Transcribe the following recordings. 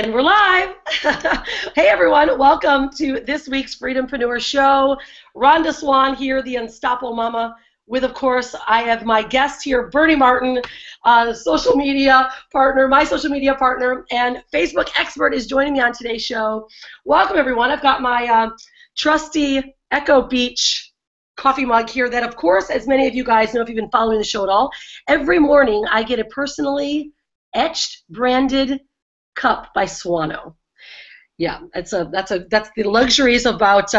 And we're live. Hey everyone, welcome to this week's Freedom-Preneur Show. Rhonda Swan here, the Unstoppable Mama, with, of course, I have my guest here, Bernie Martin, social media partner, my social media partner, and Facebook expert is joining me on today's show. Welcome everyone. I've got my trusty Echo Beach coffee mug here that, of course, as many of you guys know if you've been following the show at all, every morning I get a personally etched, branded cup by Swano. Yeah, that's the luxuries about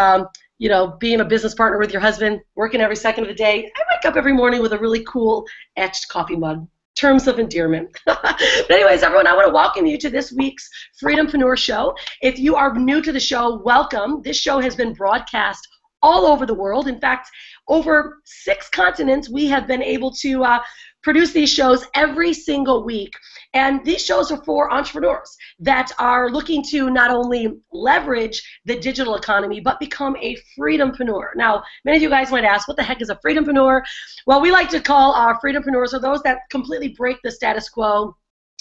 being a business partner with your husband, working every second of the day. I wake up every morning with a really cool etched coffee mug. Terms of endearment. But anyways, everyone, I want to welcome you to this week's Freedom-Preneur Show. If you are new to the show, welcome. This show has been broadcast all over the world. In fact, over 6 continents, we have been able to produce these shows every single week. And these shows are for entrepreneurs that are looking to not only leverage the digital economy, but become a freedompreneur. Now, many of you guys might ask, what the heck is a freedompreneur? Well, we like to call our freedompreneurs are those that completely break the status quo.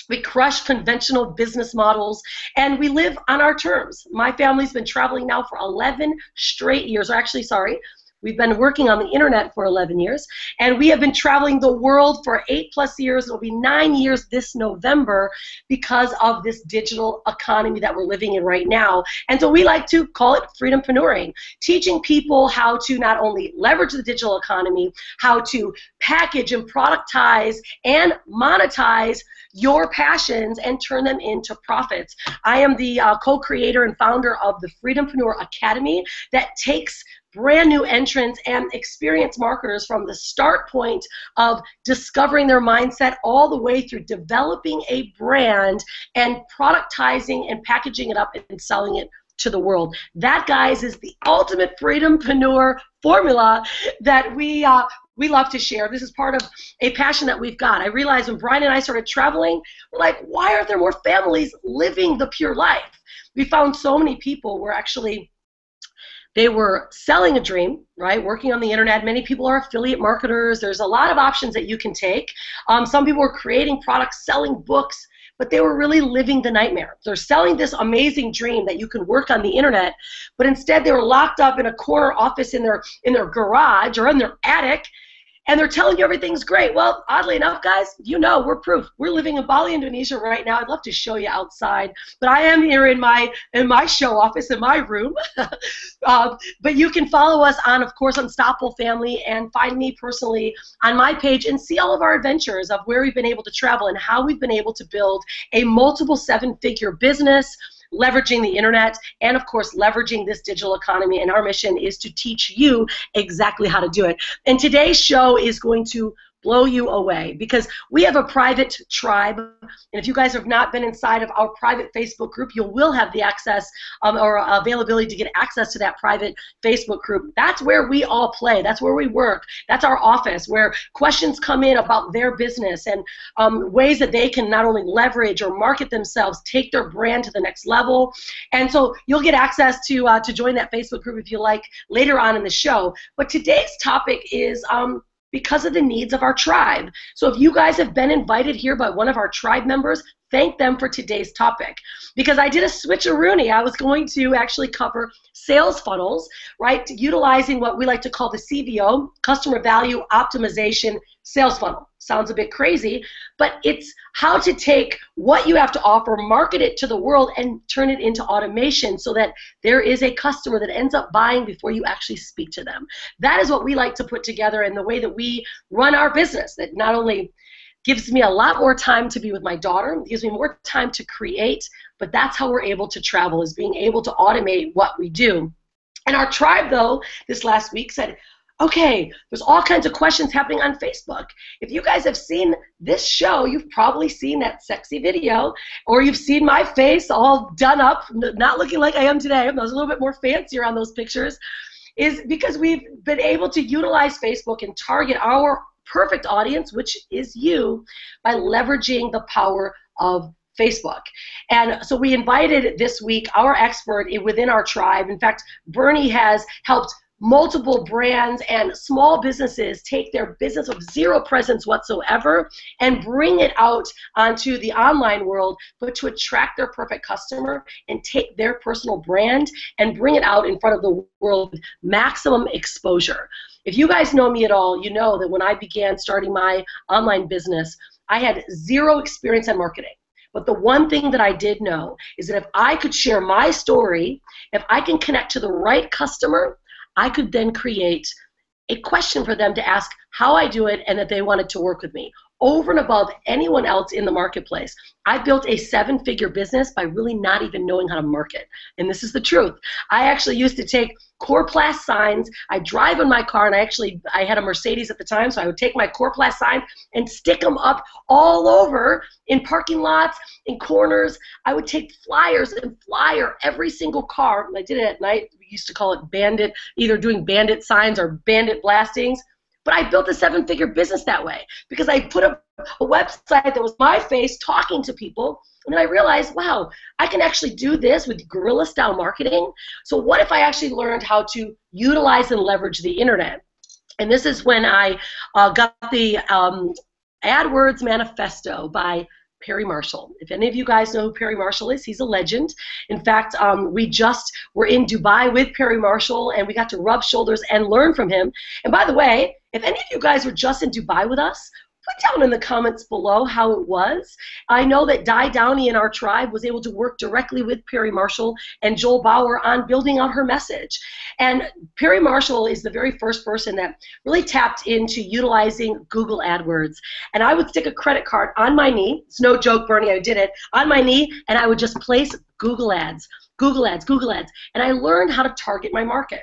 We crush conventional business models, and we live on our terms. My family's been traveling now for 11 straight years, or actually, sorry, we've been working on the internet for 11 years, and we have been traveling the world for 8+ years. It'll be 9 years this November because of this digital economy that we're living in right now. And so we like to call it freedompreneuring, teaching people how to not only leverage the digital economy, how to package and productize and monetize your passions and turn them into profits. I am the co-creator and founder of the Freedom-Preneur Academy that takes brand new entrants and experienced marketers from the start point of discovering their mindset all the way through developing a brand and productizing and packaging it up and selling it to the world. That, guys, is the ultimate freedompreneur formula that we love to share. This is part of a passion that we've got. I realized when Brian and I started traveling, we're like, why aren't there more families living the pure life? We found so many people were actually they were selling a dream, right, working on the internet. Many people are affiliate marketers. There's a lot of options that you can take. Some people were creating products, selling books, but they were really living the nightmare. They're selling this amazing dream that you can work on the internet, but instead they were locked up in a corner office in their garage or in their attic, and they're telling you everything's great. Well, oddly enough, guys, you know, we're proof. We're living in Bali, Indonesia right now. I'd love to show you outside, but I am here in my show office, in my room. But you can follow us on, of course, Unstoppable Family, and find me personally on my page and see all of our adventures of where we've been able to travel and how we've been able to build a multiple 7-figure business, leveraging the internet, and of course leveraging this digital economy. And our mission is to teach you exactly how to do it. And today's show is going to blow you away because we have a private tribe, and if you guys have not been inside of our private Facebook group, you will have the access or availability to get access to that private Facebook group. That's where we all play. That's where we work. That's our office where questions come in about their business and ways that they can not only leverage or market themselves, take their brand to the next level. And so you'll get access to join that Facebook group if you like later on in the show. But today's topic is because of the needs of our tribe. So if you guys have been invited here by one of our tribe members, thank them for today's topic. Because I did a switcheroony. I was going to actually cover sales funnels, right, utilizing what we like to call the CVO, Customer Value Optimization Sales Funnel. Sounds a bit crazy, but it's how to take what you have to offer, market it to the world, and turn it into automation so that there is a customer that ends up buying before you actually speak to them. That is what we like to put together in the way that we run our business. That not only gives me a lot more time to be with my daughter, gives me more time to create, but that's how we're able to travel, is being able to automate what we do. And our tribe, though, this last week said, okay, there's all kinds of questions happening on Facebook. If you guys have seen this show, you've probably seen that sexy video, or you've seen my face all done up, not looking like I am today. I was a little bit more fancier on those pictures, is because we've been able to utilize Facebook and target our perfect audience, which is you, by leveraging the power of Facebook. And so we invited this week our expert within our tribe. In fact, Bernie has helped multiple brands and small businesses take their business of zero presence whatsoever and bring it out onto the online world, but to attract their perfect customer and take their personal brand and bring it out in front of the world with maximum exposure. If you guys know me at all, you know that when I began starting my online business, I had zero experience in marketing. But the one thing that I did know is that if I could share my story, if I can connect to the right customer, I could then create a question for them to ask how I do it and that they wanted to work with me. Over and above anyone else in the marketplace, I built a 7-figure business by really not even knowing how to market. And this is the truth. I actually used to take Core-Plast signs. I drive in my car, and I had a Mercedes at the time, so I would take my Core-Plast signs and stick them up all over in parking lots, in corners. I would take flyers and flyer every single car. And I did it at night. We used to call it bandit, either doing bandit signs or bandit blastings. But I built a 7-figure business that way because I put up a website that was my face talking to people, and then I realized, wow, I can actually do this with guerrilla-style marketing. So what if I actually learned how to utilize and leverage the internet? And this is when I got the AdWords Manifesto by Perry Marshall. If any of you guys know who Perry Marshall is, he's a legend. In fact, we just were in Dubai with Perry Marshall, and we got to rub shoulders and learn from him. And by the way, if any of you guys were just in Dubai with us, put down in the comments below how it was. I know that Di Downey in our tribe was able to work directly with Perry Marshall and Joel Bauer on building out her message. And Perry Marshall is the very first person that really tapped into utilizing Google AdWords. And I would stick a credit card on my knee. It's no joke, Bernie, I did it. On my knee, and I would just place Google ads, Google ads, Google ads. And I learned how to target my market.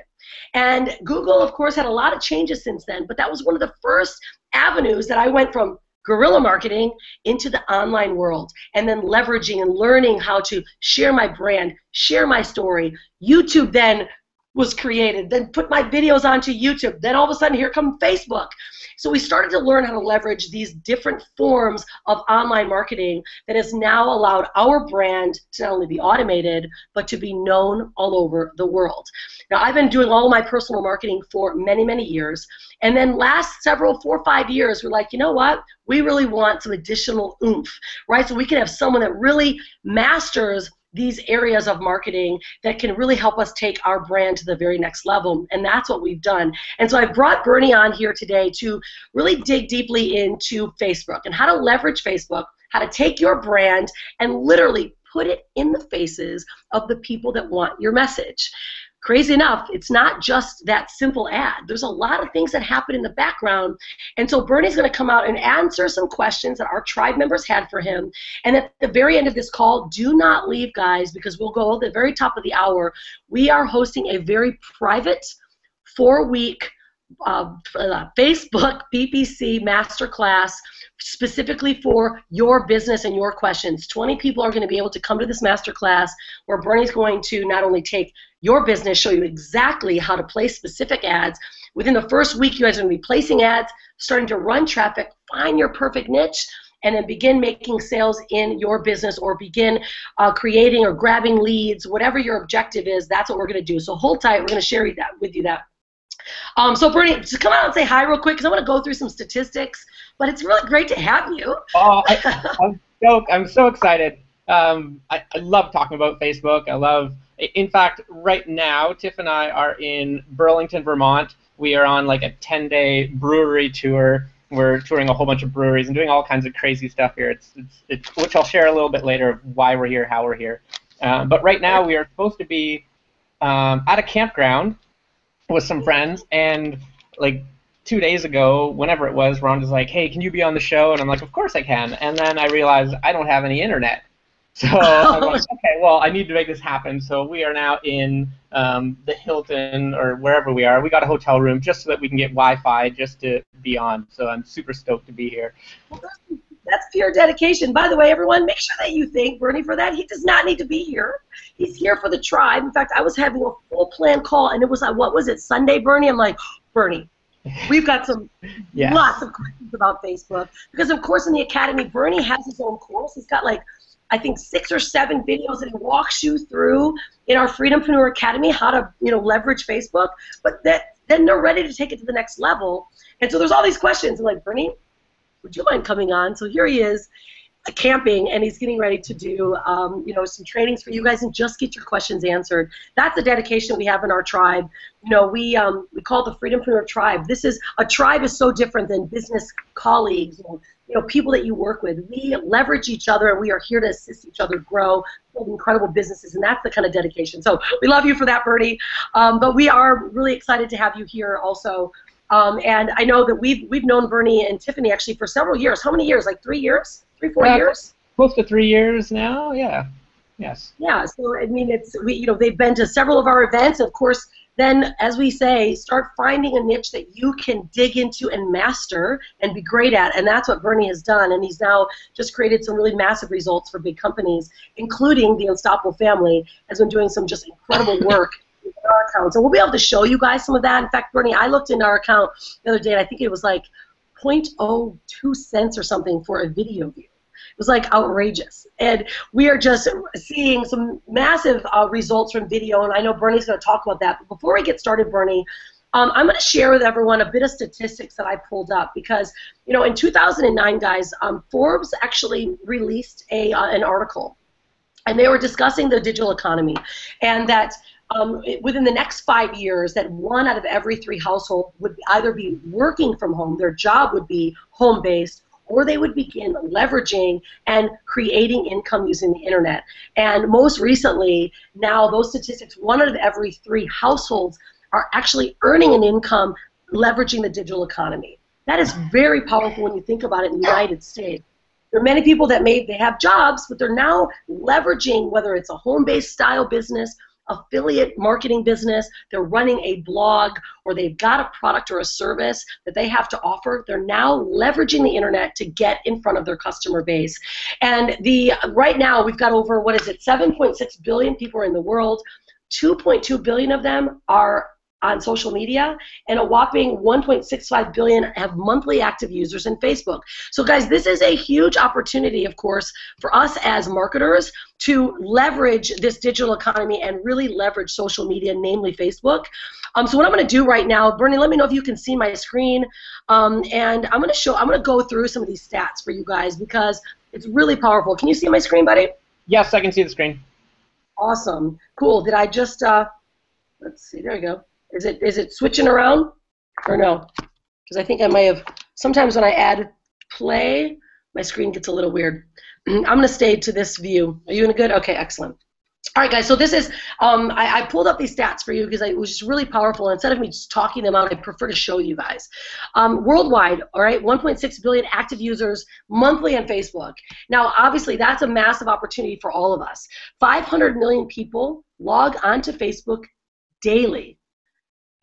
And Google, of course, had a lot of changes since then, but that was one of the first avenues that I went from guerrilla marketing into the online world, and then leveraging and learning how to share my brand, share my story. YouTube then was created, then put my videos onto YouTube. Then all of a sudden, here come Facebook. So we started to learn how to leverage these different forms of online marketing that has now allowed our brand to not only be automated, but to be known all over the world. Now, I've been doing all of my personal marketing for many, many years. And then last 4 or 5 years, we're like, you know what? We really want some additional oomph, right? So we can have someone that really masters these areas of marketing that can really help us take our brand to the very next level, and that's what we've done. And so I brought Bernie on here today to really dig deeply into Facebook and how to leverage Facebook, how to take your brand and literally put it in the faces of the people that want your message. Crazy enough, it's not just that simple ad. There's a lot of things that happen in the background. And so Bernie's going to come out and answer some questions that our tribe members had for him. And at the very end of this call, do not leave, guys, because we'll go at the very top of the hour. We are hosting a very private 4-week Facebook PPC masterclass specifically for your business and your questions. 20 people are going to be able to come to this masterclass where Bernie's going to not only take your business, show you exactly how to place specific ads. Within the first week, you guys are going to be placing ads, starting to run traffic, find your perfect niche, and then begin making sales in your business, or begin creating or grabbing leads. Whatever your objective is, that's what we're going to do. So hold tight. We're going to share with you that. So Bernie, just come out and say hi real quick, because I want to go through some statistics. But it's really great to have you. Oh, I'm so excited. I love talking about Facebook. In fact, right now, Tiff and I are in Burlington, Vermont. We are on like a 10-day brewery tour. We're touring a whole bunch of breweries and doing all kinds of crazy stuff here. It's which I'll share a little bit later of why we're here, how we're here. But right now, we are supposed to be at a campground with some friends, and like 2 days ago, whenever it was, Rhonda's like, hey, can you be on the show? And I'm like, of course I can. And then I realized I don't have any internet. So I'm like, okay, well, I need to make this happen. So we are now in the Hilton or wherever we are. We got a hotel room just so that we can get Wi-Fi just to be on. So I'm super stoked to be here. Well, that's pure dedication. By the way, everyone, make sure that you thank Bernie for that. He does not need to be here. He's here for the tribe. In fact, I was having a full plan call, and it was, what was it, Sunday, Bernie? I'm like, Bernie, we've got some lots of questions about Facebook. Because, of course, in the Academy, Bernie has his own course. He's got, like, I think 6 or 7 videos that he walks you through in our Freedom-Preneur Academy how to, leverage Facebook. But that then they're ready to take it to the next level. And so there's all these questions. I'm like, Bernie, would you mind coming on? So here he is, camping, and he's getting ready to do some trainings for you guys and just get your questions answered. That's the dedication we have in our tribe. We call it the Freedom-Preneur Tribe. A tribe is so different than business colleagues or people that you work with. We leverage each other, and we are here to assist each other grow, build incredible businesses, and that's the kind of dedication. So we love you for that, Bernie. But we are really excited to have you here also. And I know that we've known Bernie and Tiffany actually for several years. How many years? Like 3 years? 4 years? Close to 3 years now, yeah. Yes. Yeah, so I mean, they've been to several of our events. Of course, then, as we say, start finding a niche that you can dig into and master and be great at, and that's what Bernie has done, and he's now just created some really massive results for big companies, including the Unstoppable family, has been doing some just incredible work in our account. So we'll be able to show you guys some of that. In fact, Bernie, I looked into our account the other day, and I think it was like 0.02 cents or something for a video view. It was like outrageous, and we are just seeing some massive results from video, and I know Bernie's going to talk about that. But before we get started, Bernie, I'm going to share with everyone a bit of statistics that I pulled up because, in 2009, guys, Forbes actually released an article, and they were discussing the digital economy, and that within the next 5 years, that 1 out of every 3 households would either be working from home, their job would be home-based, or they would begin leveraging and creating income using the internet. And most recently, now those statistics, 1 out of every 3 households are actually earning an income leveraging the digital economy. That is very powerful when you think about it in the United States. There are many people that they have jobs, but they're now leveraging, whether it's a home-based style business, affiliate marketing business, they're running a blog, or they've got a product or a service that they have to offer. They're now leveraging the internet to get in front of their customer base. And right now we've got over, 7.6 billion people in the world. 2.2 billion of them are on social media, and a whopping 1.65 billion have monthly active users in Facebook. So guys, this is a huge opportunity, of course, for us as marketers to leverage this digital economy and really leverage social media, namely Facebook. So what I'm going to do right now, Bernie, let me know if you can see my screen, and I'm going to go through some of these stats for you guys because it's really powerful. Can you see my screen, buddy? Yes, I can see the screen. Awesome. Cool. Did I just, let's see, there we go. Is it switching around or no? Because I think I may have, sometimes when I add play, my screen gets a little weird. I'm going to stay to this view. Are you in a good? Okay, excellent. All right, guys, so this is, I pulled up these stats for you because it was just really powerful. Instead of me just talking them out, I prefer to show you guys. Worldwide, all right, 1.6 billion active users monthly on Facebook. Now, obviously, that's a massive opportunity for all of us. 500 million people log onto Facebook daily.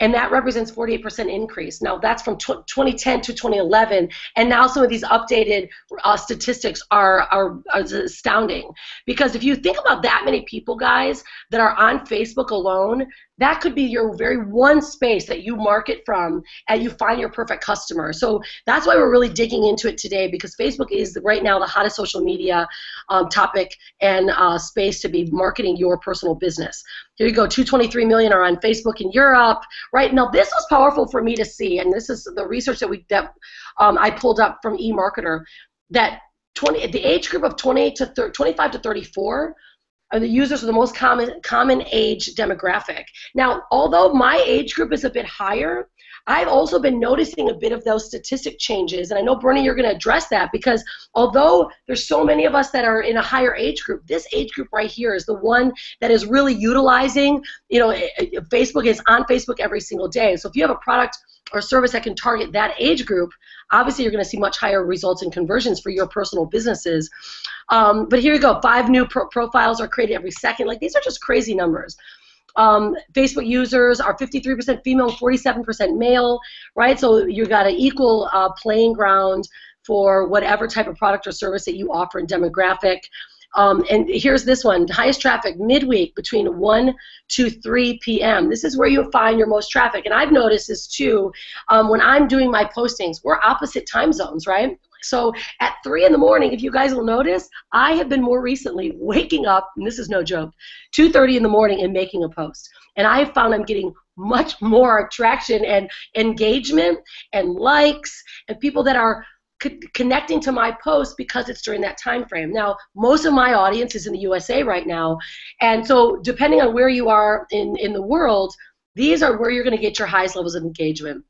And that represents 48% increase. Now that's from 2010 to 2011, and now some of these updated statistics are astounding. Because if you think about that many people, guys, that are on Facebook alone, that could be your very one space that you market from and you find your perfect customer. So that's why we're really digging into it today, because Facebook is right now the hottest social media topic and space to be marketing your personal business. Here you go, 223 million are on Facebook in Europe. Right now, this was powerful for me to see, and this is the research that I pulled up from eMarketer, that the age group of 25 to 34 are the users of the most common age demographic. Now, although my age group is a bit higher, I've also been noticing a bit of those statistic changes, and I know, Bernie, you're going to address that, because although there's so many of us that are in a higher age group, this age group right here is the one that is really utilizing, Facebook is on Facebook every single day. So if you have a product or service that can target that age group, obviously you're going to see much higher results and conversions for your personal businesses. But here you go, 5 new profiles are created every second. Like, these are just crazy numbers. Facebook users are 53% female, 47% male, right? So you got an equal playing ground for whatever type of product or service that you offer in demographic. And here's this one, highest traffic midweek between 1 to 3 p.m. This is where you'll find your most traffic. And I've noticed this too when I'm doing my postings. We're opposite time zones, right? So at 3 in the morning, if you guys will notice, I have been more recently waking up, and this is no joke, 2:30 in the morning and making a post. And I have found I'm getting much more traction and engagement and likes and people that are connecting to my post because it's during that time frame. Now, most of my audience is in the USA right now, and so depending on where you are in the world, these are where you're going to get your highest levels of engagement.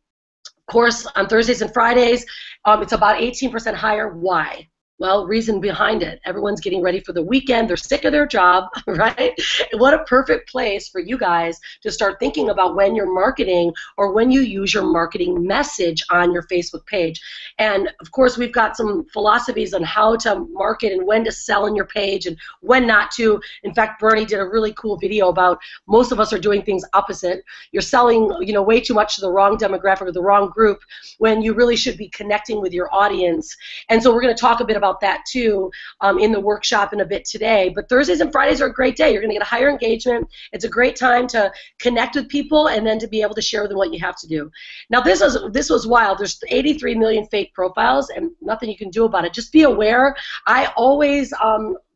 Of course, on Thursdays and Fridays, it's about 18% higher. Why? Well, reason behind it. Everyone's getting ready for the weekend. They're sick of their job, right? What a perfect place for you guys to start thinking about when you're marketing or when you use your marketing message on your Facebook page. And, of course, we've got some philosophies on how to market and when to sell on your page and when not to. In fact, Bernie did a really cool video about most of us are doing things opposite. You're selling, way too much to the wrong demographic or the wrong group when you really should be connecting with your audience. And so we're going to talk a bit about that too in the workshop in a bit today. But Thursdays and Fridays are a great day. You're going to get a higher engagement. It's a great time to connect with people and then to be able to share with them what you have to do. Now this was wild. There's 83 million fake profiles and nothing you can do about it. Just be aware. I always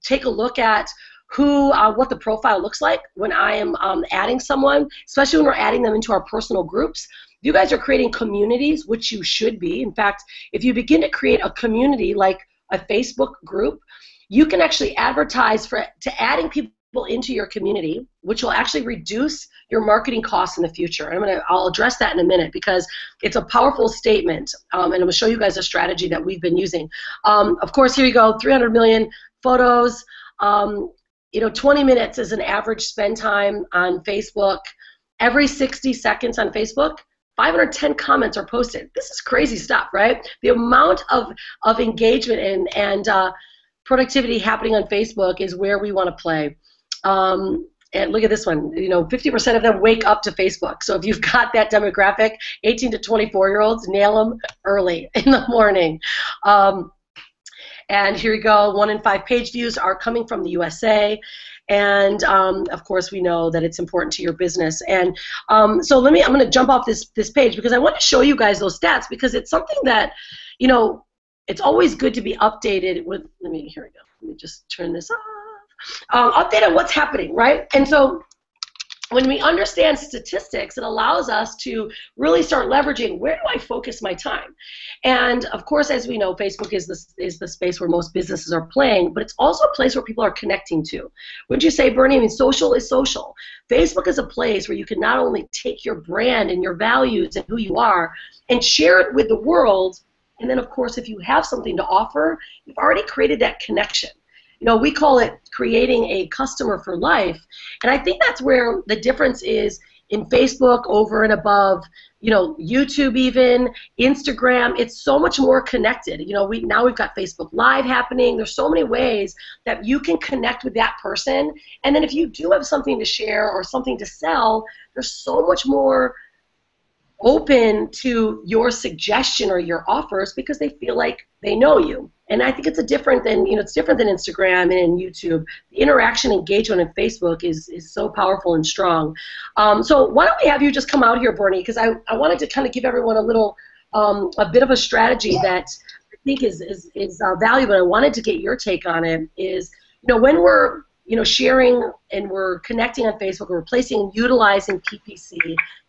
take a look at what the profile looks like when I am adding someone, especially when we're adding them into our personal groups. You guys are creating communities, which you should be. In fact, if you begin to create a community like a Facebook group, you can actually advertise to adding people into your community, which will actually reduce your marketing costs in the future. And I'll address that in a minute because it's a powerful statement, and I'm going to show you guys a strategy that we've been using. Of course, here you go, 300 million photos. 20 minutes is an average spend time on Facebook. Every 60 seconds on Facebook, 510 comments are posted. This is crazy stuff, right? The amount of engagement and productivity happening on Facebook is where we want to play. And look at this one. 50% of them wake up to Facebook. So if you've got that demographic, 18 to 24-year-olds, nail them early in the morning. And here you go. 1 in 5 page views are coming from the USA. And of course, we know that it's important to your business. And so I'm going to jump off this page because I want to show you guys those stats because it's something that, it's always good to be updated with. Here we go. Let me just turn this off. Update on what's happening, right? And so when we understand statistics, it allows us to really start leveraging where do I focus my time. And of course, as we know, Facebook is the space where most businesses are playing, but it's also a place where people are connecting to. Wouldn't you say, Bernie? Social is social. Facebook is a place where you can not only take your brand and your values and who you are and share it with the world, and then of course, if you have something to offer, you've already created that connection. We call it creating a customer for life, and I think that's where the difference is in Facebook over and above, YouTube even, Instagram. It's so much more connected. Now we've got Facebook Live happening. There's so many ways that you can connect with that person, and then if you do have something to share or something to sell, there's so much more open to your suggestion or your offers because they feel like they know you. And I think it's different than Instagram and in YouTube. The interaction engagement in Facebook is so powerful and strong. So why don't we have you just come out here, Bernie, because I wanted to kind of give everyone a bit of a strategy that I think is valuable. I wanted to get your take on it. Is when we're sharing and we're connecting on Facebook, we're replacing and utilizing PPC.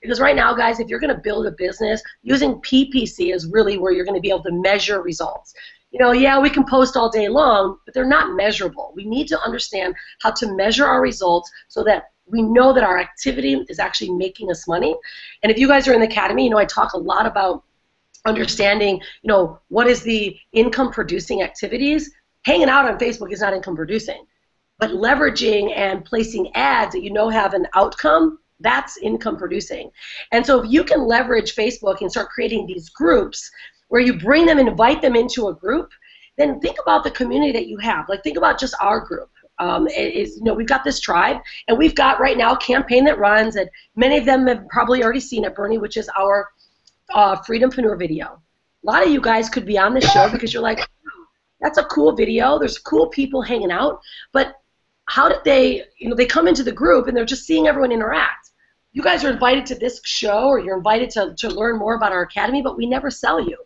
Because right now, guys, if you're going to build a business, using PPC is really where you're going to be able to measure results. Yeah, we can post all day long, but they're not measurable. We need to understand how to measure our results so that we know that our activity is actually making us money. And if you guys are in the academy, I talk a lot about understanding, what is the income producing activities. Hanging out on Facebook is not income producing. But leveraging and placing ads that have an outcome, that's income producing. And so if you can leverage Facebook and start creating these groups where you bring them and invite them into a group, then think about the community that you have. Like think about just our group. We've got this tribe, and we've got right now a campaign that runs, and many of them have probably already seen it, Bernie, which is our Freedom-Preneur video. A lot of you guys could be on this show because you're like, that's a cool video. There's cool people hanging out, but how did they come into the group and they're just seeing everyone interact. You guys are invited to this show or you're invited to learn more about our academy, but we never sell you.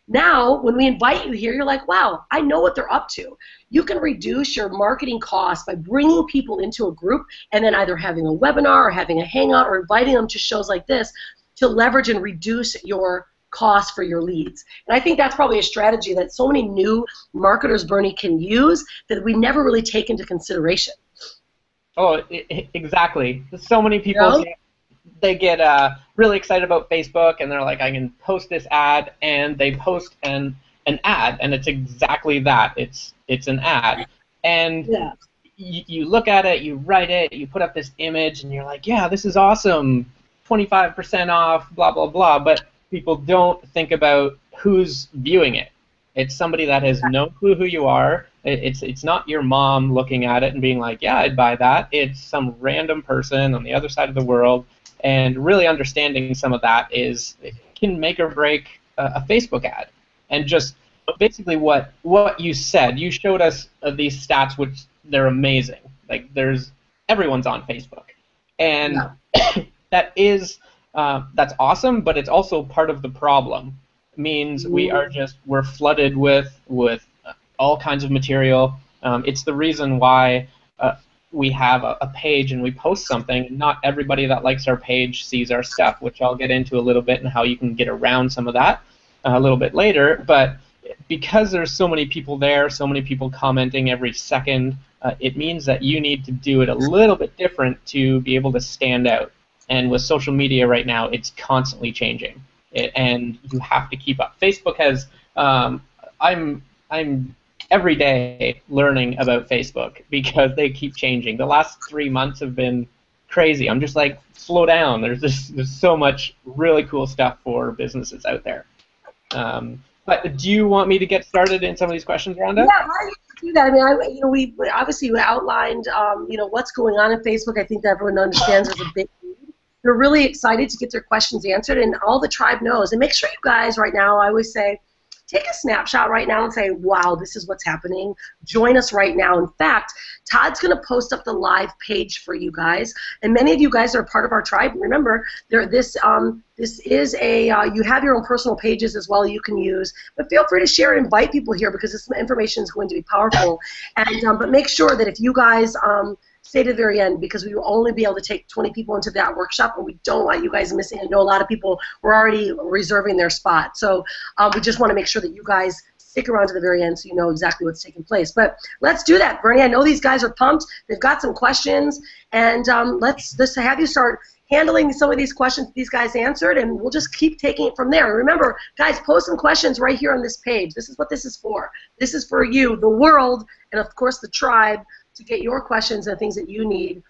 Now, when we invite you here, you're like, wow, I know what they're up to. You can reduce your marketing costs by bringing people into a group and then either having a webinar or having a hangout or inviting them to shows like this to leverage and reduce your costs for your leads. And I think that's probably a strategy that so many new marketers, Bernie, can use that we never really take into consideration. Oh, exactly. So many people, they get really excited about Facebook, and they're like, I can post this ad, and they post an ad, and it's exactly that. It's an ad. And you look at it, you write it, you put up this image, and you're like, yeah, this is awesome, 25% off, blah, blah, blah. But people don't think about who's viewing it. It's somebody that has no clue who you are. It's not your mom looking at it and being like, yeah, I'd buy that. It's some random person on the other side of the world. And really understanding some of that can make or break a Facebook ad. And just basically what you said, you showed us these stats, which they're amazing. Like everyone's on Facebook, and that's awesome. But it's also part of the problem. It means we're flooded with all kinds of material. It's the reason why we have a page and we post something. Not everybody that likes our page sees our stuff, which I'll get into a little bit and how you can get around some of that a little bit later. But because there's so many people there, so many people commenting every second, it means that you need to do it a little bit different to be able to stand out. And with social media right now, it's constantly changing, and you have to keep up. Facebook has I'm every day learning about Facebook because they keep changing. The last 3 months have been crazy. I'm just like, slow down. There's so much really cool stuff for businesses out there. But do you want me to get started in some of these questions, Rhonda? Yeah, why don't you do that? I mean, we obviously outlined, what's going on in Facebook. I think that everyone understands there's a big need. They're really excited to get their questions answered, and all the tribe knows. And make sure you guys right now, I always say, take a snapshot right now and say, wow, this is what's happening. Join us right now. In fact, Todd's going to post up the live page for you guys. And many of you guys are part of our tribe. Remember, this is you have your own personal pages as well you can use. But feel free to share and invite people here because this information is going to be powerful. And but make sure that if you guys stay to the very end, because we will only be able to take 20 people into that workshop, and we don't want you guys missing. I know a lot of people were already reserving their spot. So we just want to make sure that you guys stick around to the very end so you know exactly what's taking place. But let's do that, Bernie. I know these guys are pumped. They've got some questions, and let's have you start handling some of these questions these guys answered, and we'll just keep taking it from there. And remember, guys, post some questions right here on this page. This is what this is for. This is for you, the world, and of course the tribe, to get your questions and things that you need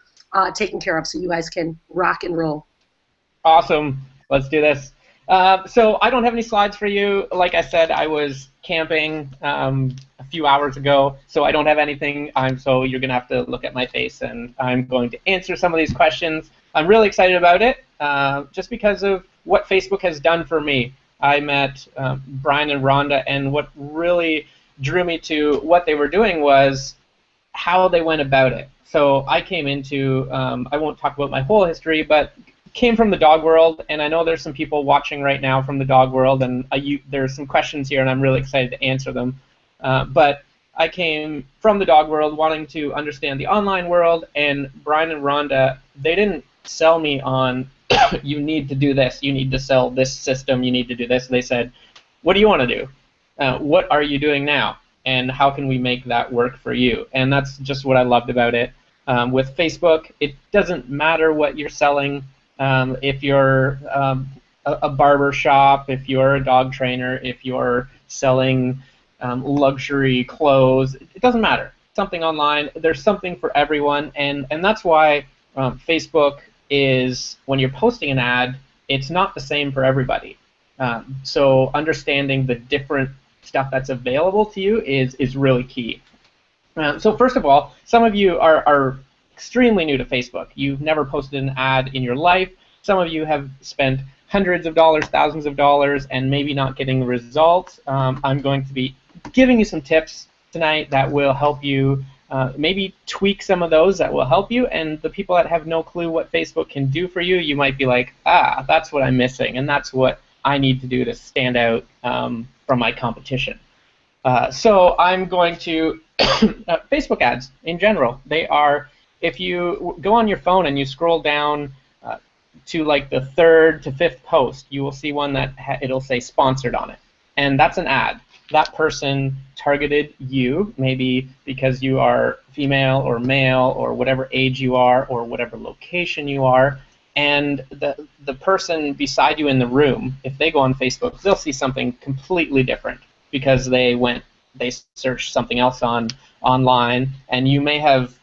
taken care of so you guys can rock and roll. Awesome. Let's do this. So I don't have any slides for you. Like I said, I was camping a few hours ago, so I don't have anything. So you're going to have to look at my face, and I'm going to answer some of these questions. I'm really excited about it just because of what Facebook has done for me. I met Brian and Rhonda, and what really drew me to what they were doing was how they went about it. So I came into, I won't talk about my whole history, but came from the dog world, and I know there's some people watching right now from the dog world, and there's some questions here, and I'm really excited to answer them. But I came from the dog world wanting to understand the online world, and Brian and Rhonda, they didn't sell me on, you need to do this, you need to sell this system, you need to do this. They said, what do you want to do? What are you doing now? And how can we make that work for you? And that's just what I loved about it. With Facebook, it doesn't matter what you're selling. If you're a barber shop, if you're a dog trainer, if you're selling luxury clothes, it doesn't matter. Something online, there's something for everyone. And that's why Facebook is, when you're posting an ad, it's not the same for everybody. So understanding the different stuff that's available to you is really key. So first of all, some of you are extremely new to Facebook. You've never posted an ad in your life. Some of you have spent hundreds of dollars, thousands of dollars, and maybe not getting the results. I'm going to be giving you some tips tonight that will help you maybe tweak some of those that will help you. And the people that have no clue what Facebook can do for you, you might be like, that's what I'm missing, and that's what I need to do to stand out from my competition. So I'm going to Facebook ads in general. They are, if you go on your phone and you scroll down to like the 3rd to 5th post, you will see one that it'll say sponsored on it, and that's an ad. That person targeted you, maybe because you are female or male or whatever age you are or whatever location you are, and the person beside you in the room, if they go on Facebook, they'll see something completely different because they searched something else online, and you may have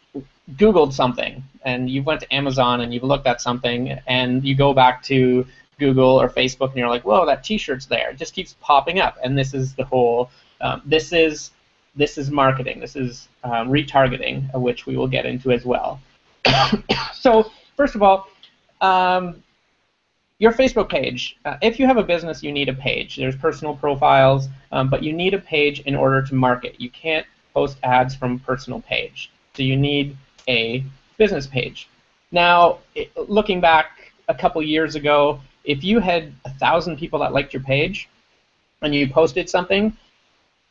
Googled something, and you went to Amazon and you've looked at something, and you go back to Google or Facebook, and you're like, whoa, that T-shirt's there. It just keeps popping up, and this is the whole. This is marketing. This is retargeting, which we will get into as well. So first of all, your Facebook page. If you have a business, you need a page. There's personal profiles, but you need a page in order to market. You can't post ads from a personal page, so you need a business page. Now, looking back a couple years ago, if you had 1,000 people that liked your page and you posted something,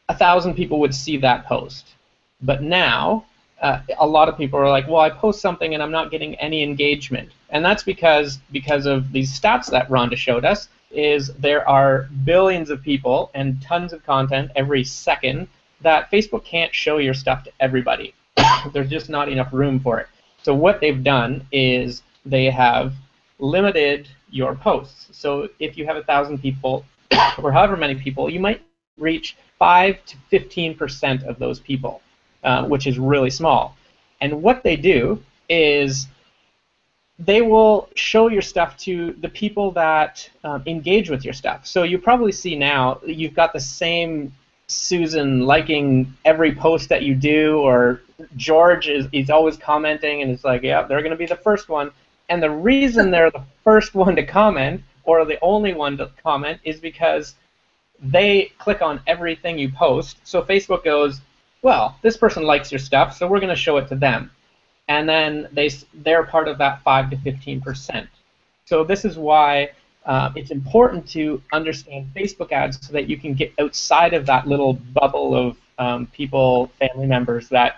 1,000 people would see that post. But now, a lot of people are like, well, I post something and I'm not getting any engagement. And that's because of these stats that Rhonda showed us, is there are billions of people and tons of content every second that Facebook can't show your stuff to everybody. There's just not enough room for it. So what they've done is they have limited your posts. So if you have 1,000 people, or however many people, you might reach 5 to 15% of those people, which is really small. And what they do is they will show your stuff to the people that engage with your stuff. So you probably see now you've got the same Susan liking every post that you do, or George is always commenting, and it's like, yeah, they're going to be the first one. And the reason they're the first one to comment, or the only one to comment, is because they click on everything you post. So Facebook goes, well, this person likes your stuff, so we're going to show it to them. And then they're part of that 5 to 15%. So this is why it's important to understand Facebook ads so that you can get outside of that little bubble of people, family members that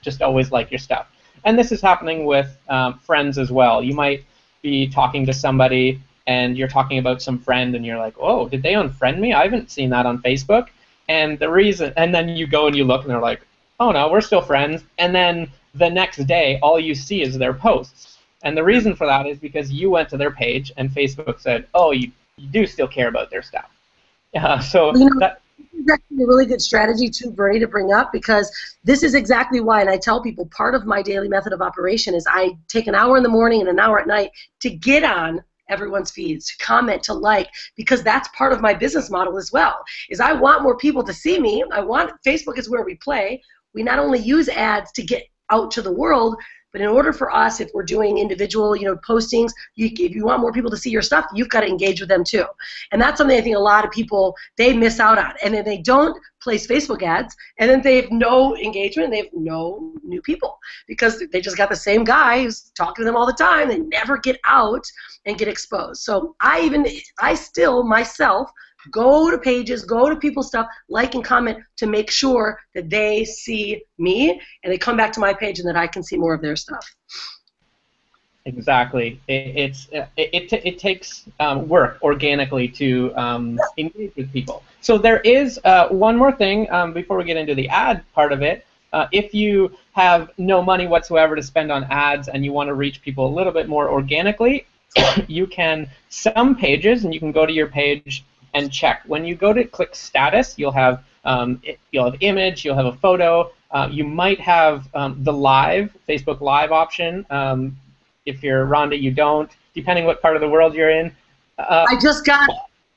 just always like your stuff. And this is happening with friends as well. You might be talking to somebody and you're talking about some friend and you're like, oh, did they unfriend me? I haven't seen that on Facebook. And the reason, and then you go and you look and they're like, oh no, we're still friends. And then the next day, all you see is their posts. And the reason for that is because you went to their page and Facebook said, oh, you do still care about their stuff. So you know, that is actually a really good strategy too, Bernie, to bring up, because this is exactly why, and I tell people, part of my daily method of operation is I take an hour in the morning and an hour at night to get on everyone's feeds, to comment, to like, because that's part of my business model as well, is I want more people to see me. Facebook is where we play. We not only use ads to get out to the world, but in order for us, if we're doing individual, postings, if you want more people to see your stuff, you've got to engage with them too. And that's something I think a lot of people, they miss out on. And then they don't place Facebook ads, and then they have no engagement, they have no new people, because they just got the same guy who's talking to them all the time. They never get out and get exposed. So I still myself go to pages, go to people's stuff, like and comment to make sure that they see me and they come back to my page and that I can see more of their stuff. Exactly. It takes work organically to engage with people. So there is one more thing before we get into the ad part of it. If you have no money whatsoever to spend on ads and you want to reach people a little bit more organically, you can, some pages, and you can go to your page and check. When you go to click status, you'll have image, you'll have a photo, you might have the live, Facebook Live option. If you're Rhonda, you don't, depending what part of the world you're in. I just got it.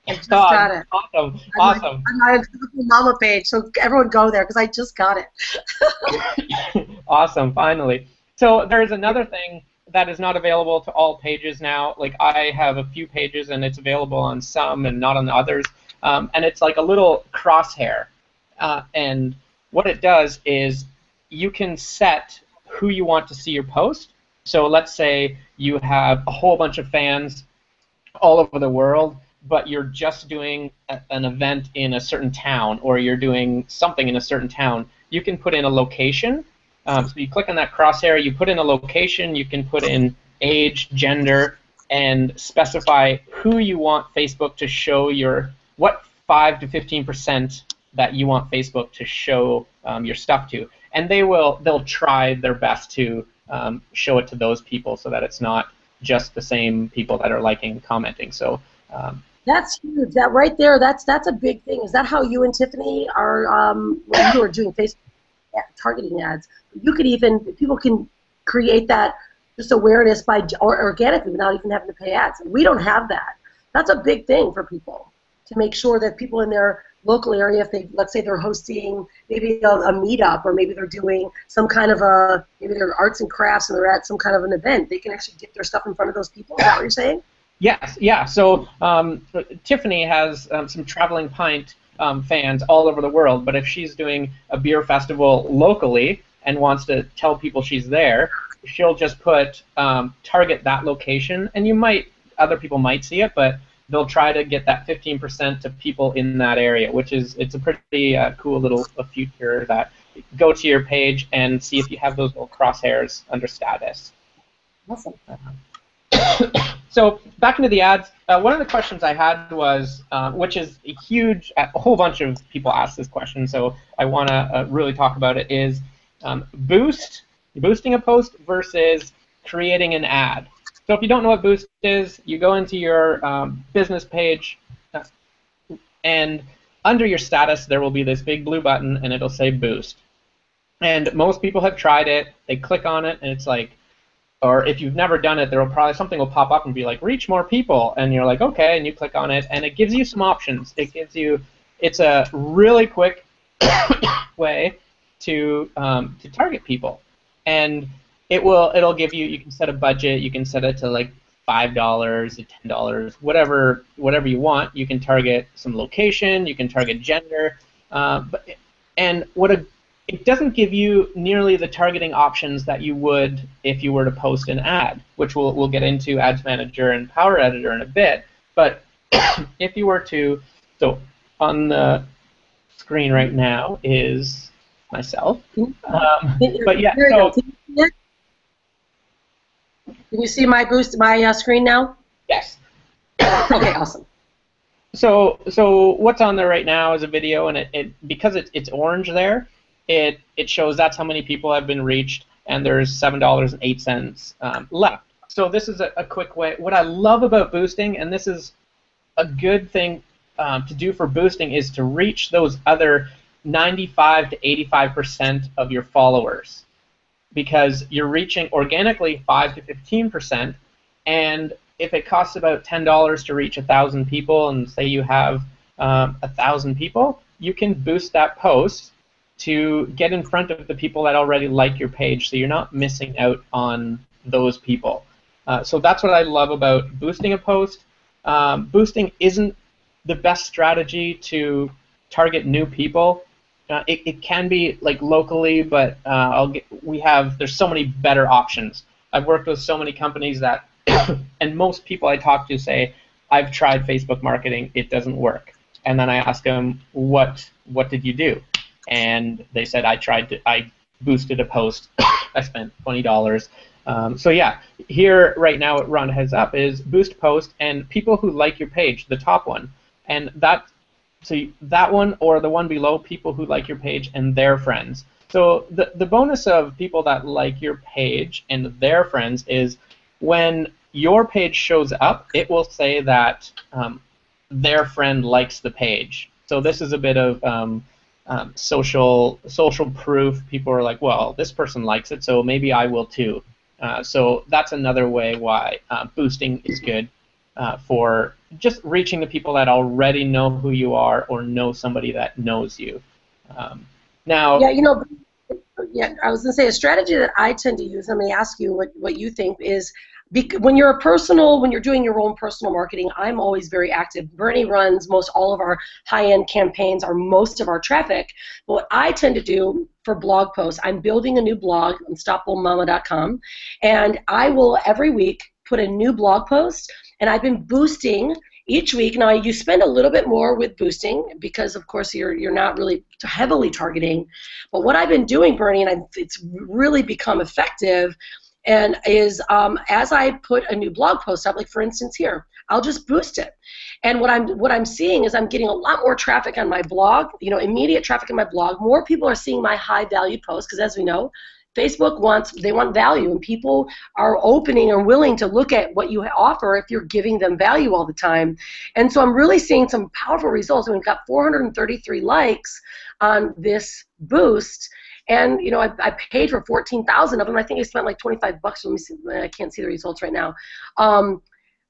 I just got it. Awesome, awesome. On my Mama page, so everyone go there because I just got it. Awesome, finally. So there's another thing that is not available to all pages now. Like, I have a few pages and it's available on some and not on the others. And it's like a little crosshair. And what it does is you can set who you want to see your post. So let's say you have a whole bunch of fans all over the world, but you're just doing an event in a certain town, or you're doing something in a certain town, you can put in a location. So you click on that crosshair, you put in a location, you can put in age, gender, and specify who you want Facebook to show what 5 to 15% that you want Facebook to show your stuff to. And they'll try their best to show it to those people so that it's not just the same people that are liking and commenting. So that's huge. That right there, that's a big thing. Is that how you and Tiffany are when you are doing Facebook targeting ads? You could even, people can create that just awareness by organically without even having to pay ads. We don't have that. That's a big thing for people, to make sure that people in their local area, if they, let's say they're hosting maybe a meetup, or maybe they're doing some kind of maybe they're arts and crafts and they're at some kind of an event, they can actually get their stuff in front of those people. Is that what you're saying? Yes, yeah. So Tiffany has some Traveling Pint fans all over the world, but if she's doing a beer festival locally and wants to tell people she's there, she'll just put target that location, and other people might see it, but they'll try to get that 15% to people in that area, it's a pretty cool little feature that go to your page and see if you have those little crosshairs under status. Awesome. So back into the ads, one of the questions I had was, which is a whole bunch of people ask this question, so I want to really talk about it, is boosting a post versus creating an ad. So if you don't know what Boost is, you go into your business page, and under your status there will be this big blue button, and it'll say Boost. And most people have tried it. They click on it, and it's like, or if you've never done it, something will pop up and be like, reach more people, and you're like, okay, and you click on it, and it gives you some options. It's a really quick way to target people, and it'll give you can set a budget, you can set it to like $5 to $10, whatever you want. You can target some location, you can target gender, it doesn't give you nearly the targeting options that you would if you were to post an ad, which we'll get into Ads Manager and Power Editor in a bit. But if you were to, so on the screen right now is myself. But yeah, so can you see my screen now? Yes. Okay, awesome. So what's on there right now is a video, and because it's orange there, it shows that's how many people have been reached, and there's $7.08 left. So this is a quick way. What I love about boosting, and this is a good thing to do for boosting, is to reach those other 95 to 85% of your followers, because you're reaching organically 5 to 15%, and if it costs about $10 to reach 1,000 people, and say you have 1,000 people, you can boost that post to get in front of the people that already like your page, so you're not missing out on those people. So that's what I love about boosting a post. Boosting isn't the best strategy to target new people. It can be like locally, but there's so many better options. I've worked with so many companies that, and most people I talk to say, I've tried Facebook marketing, it doesn't work. And then I ask them, what did you do? And they said, I boosted a post, I spent $20. So yeah, here right now what Rhonda has up is boost post and people who like your page, the top one. And that one or the one below, people who like your page and their friends. So the bonus of people that like your page and their friends is when your page shows up, it will say that their friend likes the page. So this is a bit of social proof. People are like, well, this person likes it, so maybe I will too. So that's another way why boosting is good for just reaching the people that already know who you are or know somebody that knows you. Now, yeah, I was going to say a strategy that I tend to use. Let me ask you what you think is, when you're doing your own personal marketing, I'm always very active. Bernie runs most all of our high-end campaigns, or most of our traffic. But what I tend to do for blog posts, I'm building a new blog, unstoppablemama.com, and I will every week put a new blog post, and I've been boosting each week. Now you spend a little bit more with boosting because of course you're not really heavily targeting. But what I've been doing, Bernie, and it's really become effective, and is as I put a new blog post up, like for instance here, I'll just boost it. And what I'm seeing is I'm getting a lot more traffic on my blog, immediate traffic on my blog. More people are seeing my high value posts because, as we know, Facebook they want value, and people are opening and willing to look at what you offer if you're giving them value all the time. And so I'm really seeing some powerful results. We've got 433 likes on this boost. And I paid for 14,000 of them. I think I spent like $25. Let me see. I can't see the results right now.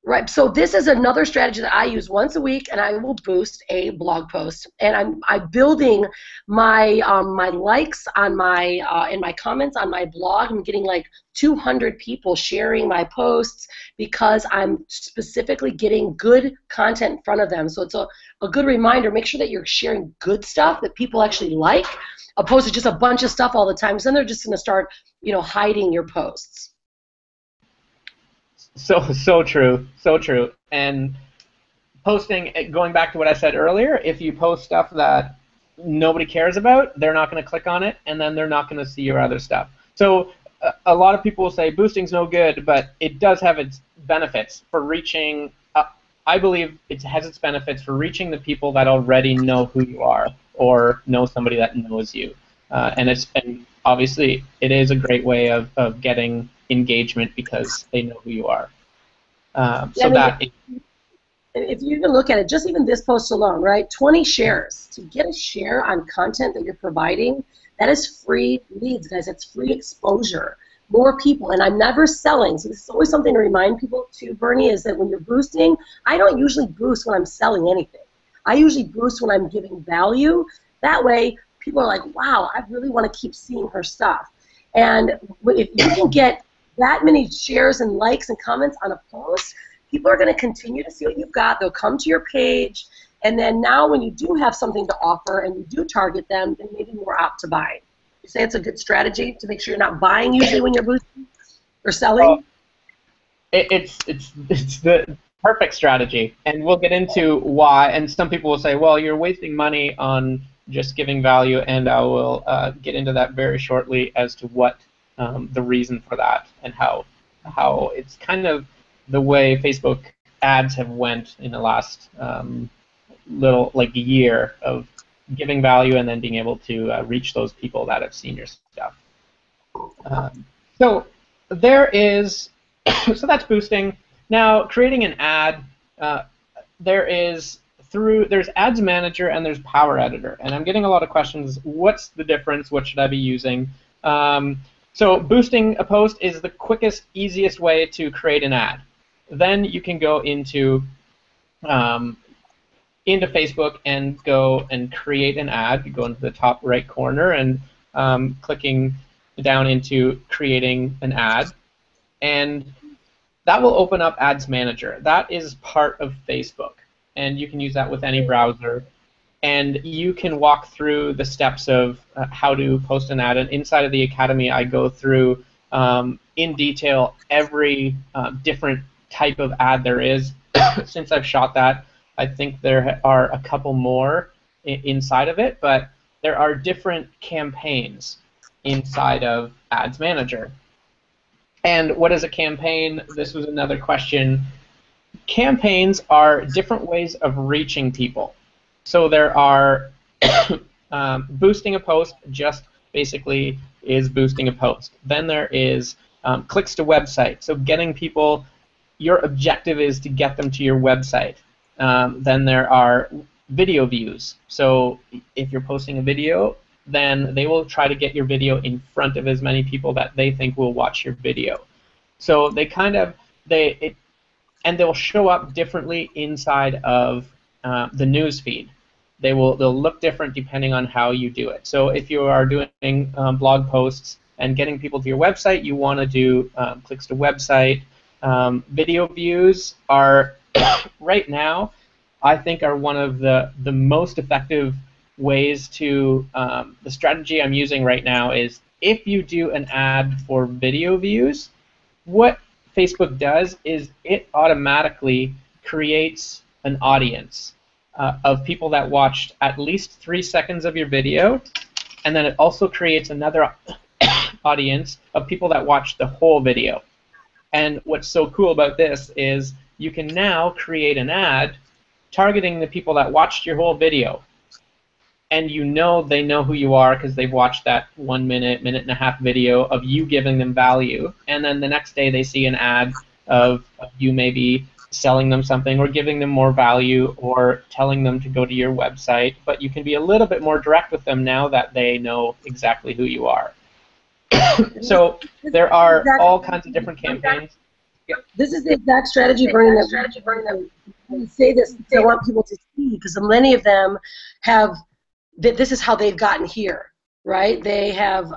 Right. So this is another strategy that I use once a week, and I will boost a blog post. And I'm building my my likes on my in my comments on my blog. I'm getting like 200 people sharing my posts because I'm specifically getting good content in front of them. So it's a good reminder. Make sure that you're sharing good stuff that people actually like, opposed to just a bunch of stuff all the time. So then they're just going to start, hiding your posts. So true, so true. And posting, going back to what I said earlier, if you post stuff that nobody cares about, they're not going to click on it, and then they're not going to see your other stuff. So a lot of people will say boosting's no good, but it does have its benefits for reaching. I believe it has its benefits for reaching the people that already know who you are or know somebody that knows you. And obviously it is a great way of getting engagement because they know who you are. If you even look at it, just even this post alone, right? 20 shares. To get a share on content that you're providing, that is free leads, guys. It's free exposure. More people, and I'm never selling. So this is always something to remind people too, Bernie, is that when you're boosting, I don't usually boost when I'm selling anything. I usually boost when I'm giving value. That way, people are like, wow, I really want to keep seeing her stuff. And if you can get that many shares and likes and comments on a post, people are going to continue to see what you've got. They'll come to your page, and then now when you do have something to offer and you do target them, they may be more apt to buy. You say it's a good strategy to make sure you're not buying usually when you're boosting or selling? It's the perfect strategy, and we'll get into why. And some people will say, well, you're wasting money on just giving value, and I will get into that very shortly as to what the reason for that and how it's kind of the way Facebook ads have went in the last year of giving value and then being able to reach those people that have seen your stuff. So that's boosting. Now creating an ad, there's Ads Manager and there's Power Editor, and I'm getting a lot of questions. What's the difference? What should I be using? So boosting a post is the quickest, easiest way to create an ad. Then you can go into Facebook and go and create an ad. You go into the top right corner and clicking down into creating an ad, and that will open up Ads Manager. That is part of Facebook, and you can use that with any browser. And you can walk through the steps of how to post an ad. And inside of the Academy, I go through in detail every different type of ad there is. Since I've shot that, I think there are a couple more inside of it, but there are different campaigns inside of Ads Manager. And what is a campaign? This was another question. Campaigns are different ways of reaching people. So there are boosting a post just basically is boosting a post. Then there is clicks to website. So getting people, your objective is to get them to your website. Then there are video views. So if you're posting a video, then they will try to get your video in front of as many people that they think will watch your video. So they they'll show up differently inside of the news feed. They'll look different depending on how you do it. So if you are doing blog posts and getting people to your website, you want to do clicks to website. Video views are right now, I think, are one of the most effective ways to. The strategy I'm using right now is if you do an ad for video views, what Facebook does is it automatically creates an audience of people that watched at least 3 seconds of your video, and then it also creates another audience of people that watched the whole video. And what's so cool about this is you can now create an ad targeting the people that watched your whole video. And you know they know who you are because they've watched that 1 minute, minute and a half video of you giving them value. And then the next day they see an ad of you maybe selling them something or giving them more value or telling them to go to your website. But you can be a little bit more direct with them now that they know exactly who you are. So there are all kinds of different campaigns. Yeah. This is the exact strategy, Bernie, that we say this. I want people to see, because many of them have, this is how they've gotten here, right? They have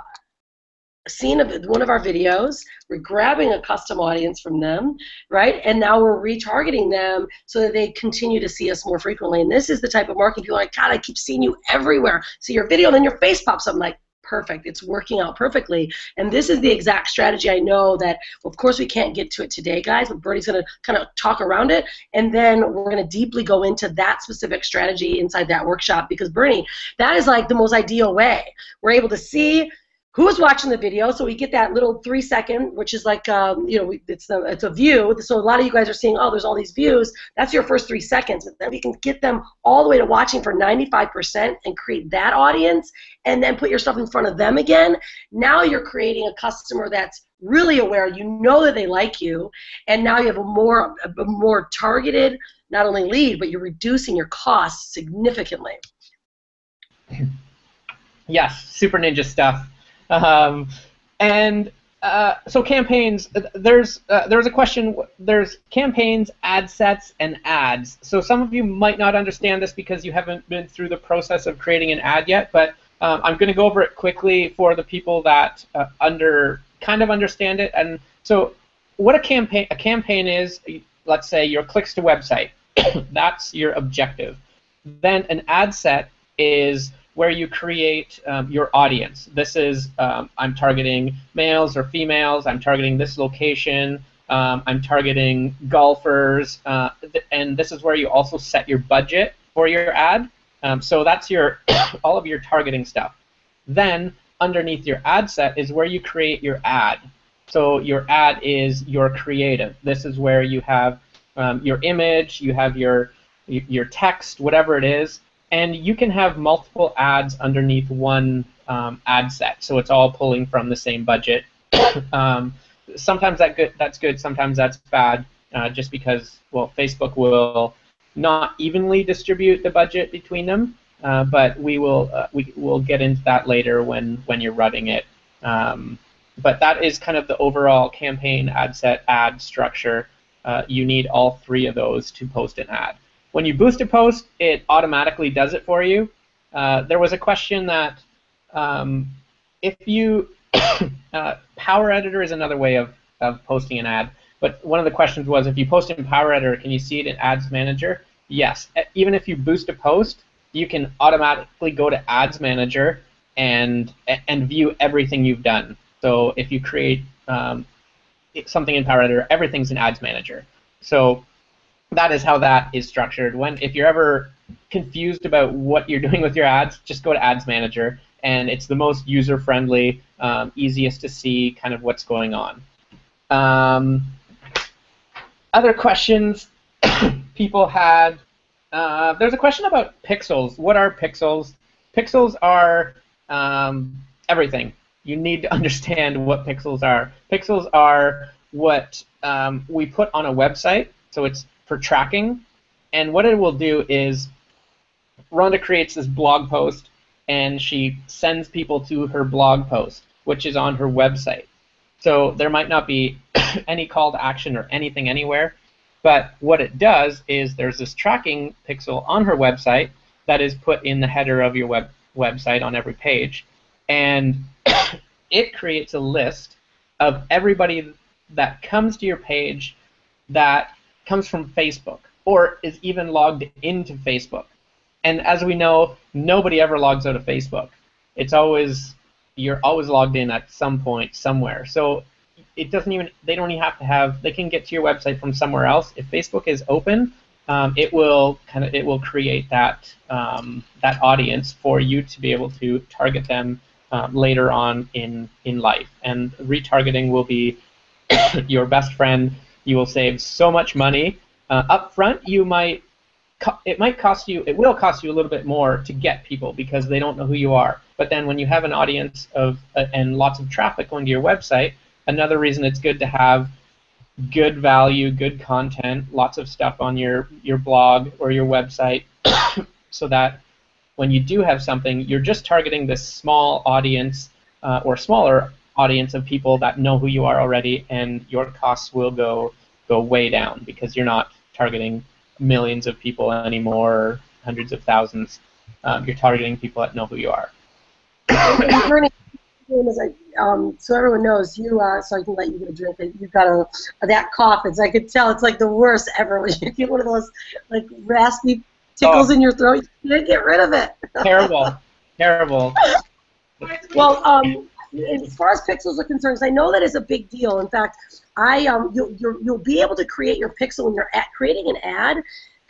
seen one of our videos, we're grabbing a custom audience from them, right? And now we're retargeting them so that they continue to see us more frequently. And this is the type of marketing people are like, God, I keep seeing you everywhere. See your video, and then your face pops up. I'm like, perfect. It's working out perfectly. And this is the exact strategy. I know that, of course, we can't get to it today, guys, but Bernie's going to kind of talk around it, and then we're going to deeply go into that specific strategy inside that workshop, because, Bernie, that is like the most ideal way. We're able to see who's watching the video, so we get that little 3 second, which is like, it's a view. So a lot of you guys are seeing, oh, there's all these views. That's your first 3 seconds. And then we can get them all the way to watching for 95% and create that audience, and then put your stuff in front of them again. Now you're creating a customer that's really aware. You know that they like you, and now you have a more targeted, not only lead, but you're reducing your costs significantly. Yes, super ninja stuff. So campaigns, there was a question, there's campaigns, ad sets, and ads. So some of you might not understand this because you haven't been through the process of creating an ad yet, but I'm going to go over it quickly for the people that kind of understand it. And so what a campaign is, let's say your clicks to website, that's your objective. Then an ad set is where you create your audience. This is, I'm targeting males or females, I'm targeting this location, I'm targeting golfers, and this is where you also set your budget for your ad. So that's your all of your targeting stuff. Then underneath your ad set is where you create your ad. So your ad is your creative. This is where you have your image, you have your text, whatever it is. And you can have multiple ads underneath one ad set, so it's all pulling from the same budget. Sometimes that's good, sometimes that's bad, just because, well, Facebook will not evenly distribute the budget between them, but we will get into that later when you're running it. But that is kind of the overall campaign, ad set, ad structure. You need all three of those to post an ad. When you boost a post, it automatically does it for you. There was a question that if you Power Editor is another way of posting an ad, but one of the questions was, if you post in Power Editor, can you see it in Ads Manager? Yes. Even if you boost a post, you can automatically go to Ads Manager and view everything you've done. So if you create something in Power Editor, everything's in Ads Manager. So that is how that is structured. If you're ever confused about what you're doing with your ads, just go to Ads Manager, and it's the most user-friendly, easiest to see kind of what's going on. Other questions people had. There's a question about pixels. What are pixels? Pixels are everything. You need to understand what pixels are. Pixels are what we put on a website, so it's for tracking, and what it will do is Rhonda creates this blog post and she sends people to her blog post, which is on her website. So there might not be any call to action or anything anywhere, but what it does is there's this tracking pixel on her website that is put in the header of your website on every page, and it creates a list of everybody that comes to your page that comes from Facebook or is even logged into Facebook. And as we know, nobody ever logs out of Facebook. You're always logged in at some point somewhere. So they don't even have to have, they can get to your website from somewhere else. If Facebook is open, it will create that that audience for you to be able to target them later on in life. And retargeting will be your best friend. You will save so much money up front. It will cost you a little bit more to get people because they don't know who you are. But then when you have an audience of and lots of traffic going to your website, another reason it's good to have good value, good content, lots of stuff on your blog or your website, so that when you do have something, you're just targeting this small audience or smaller audience of people that know who you are already, and your costs will go way down because you're not targeting millions of people anymore, or hundreds of thousands. You're targeting people that know who you are. So everyone knows you. So I can let you get a drink. You've got that cough. I could tell it's like the worst ever when you get one of those like raspy tickles in your throat. You can't get rid of it. Terrible, terrible. Well, as far as pixels are concerned, I know that is a big deal. In fact, you'll be able to create your pixel when you're creating an ad.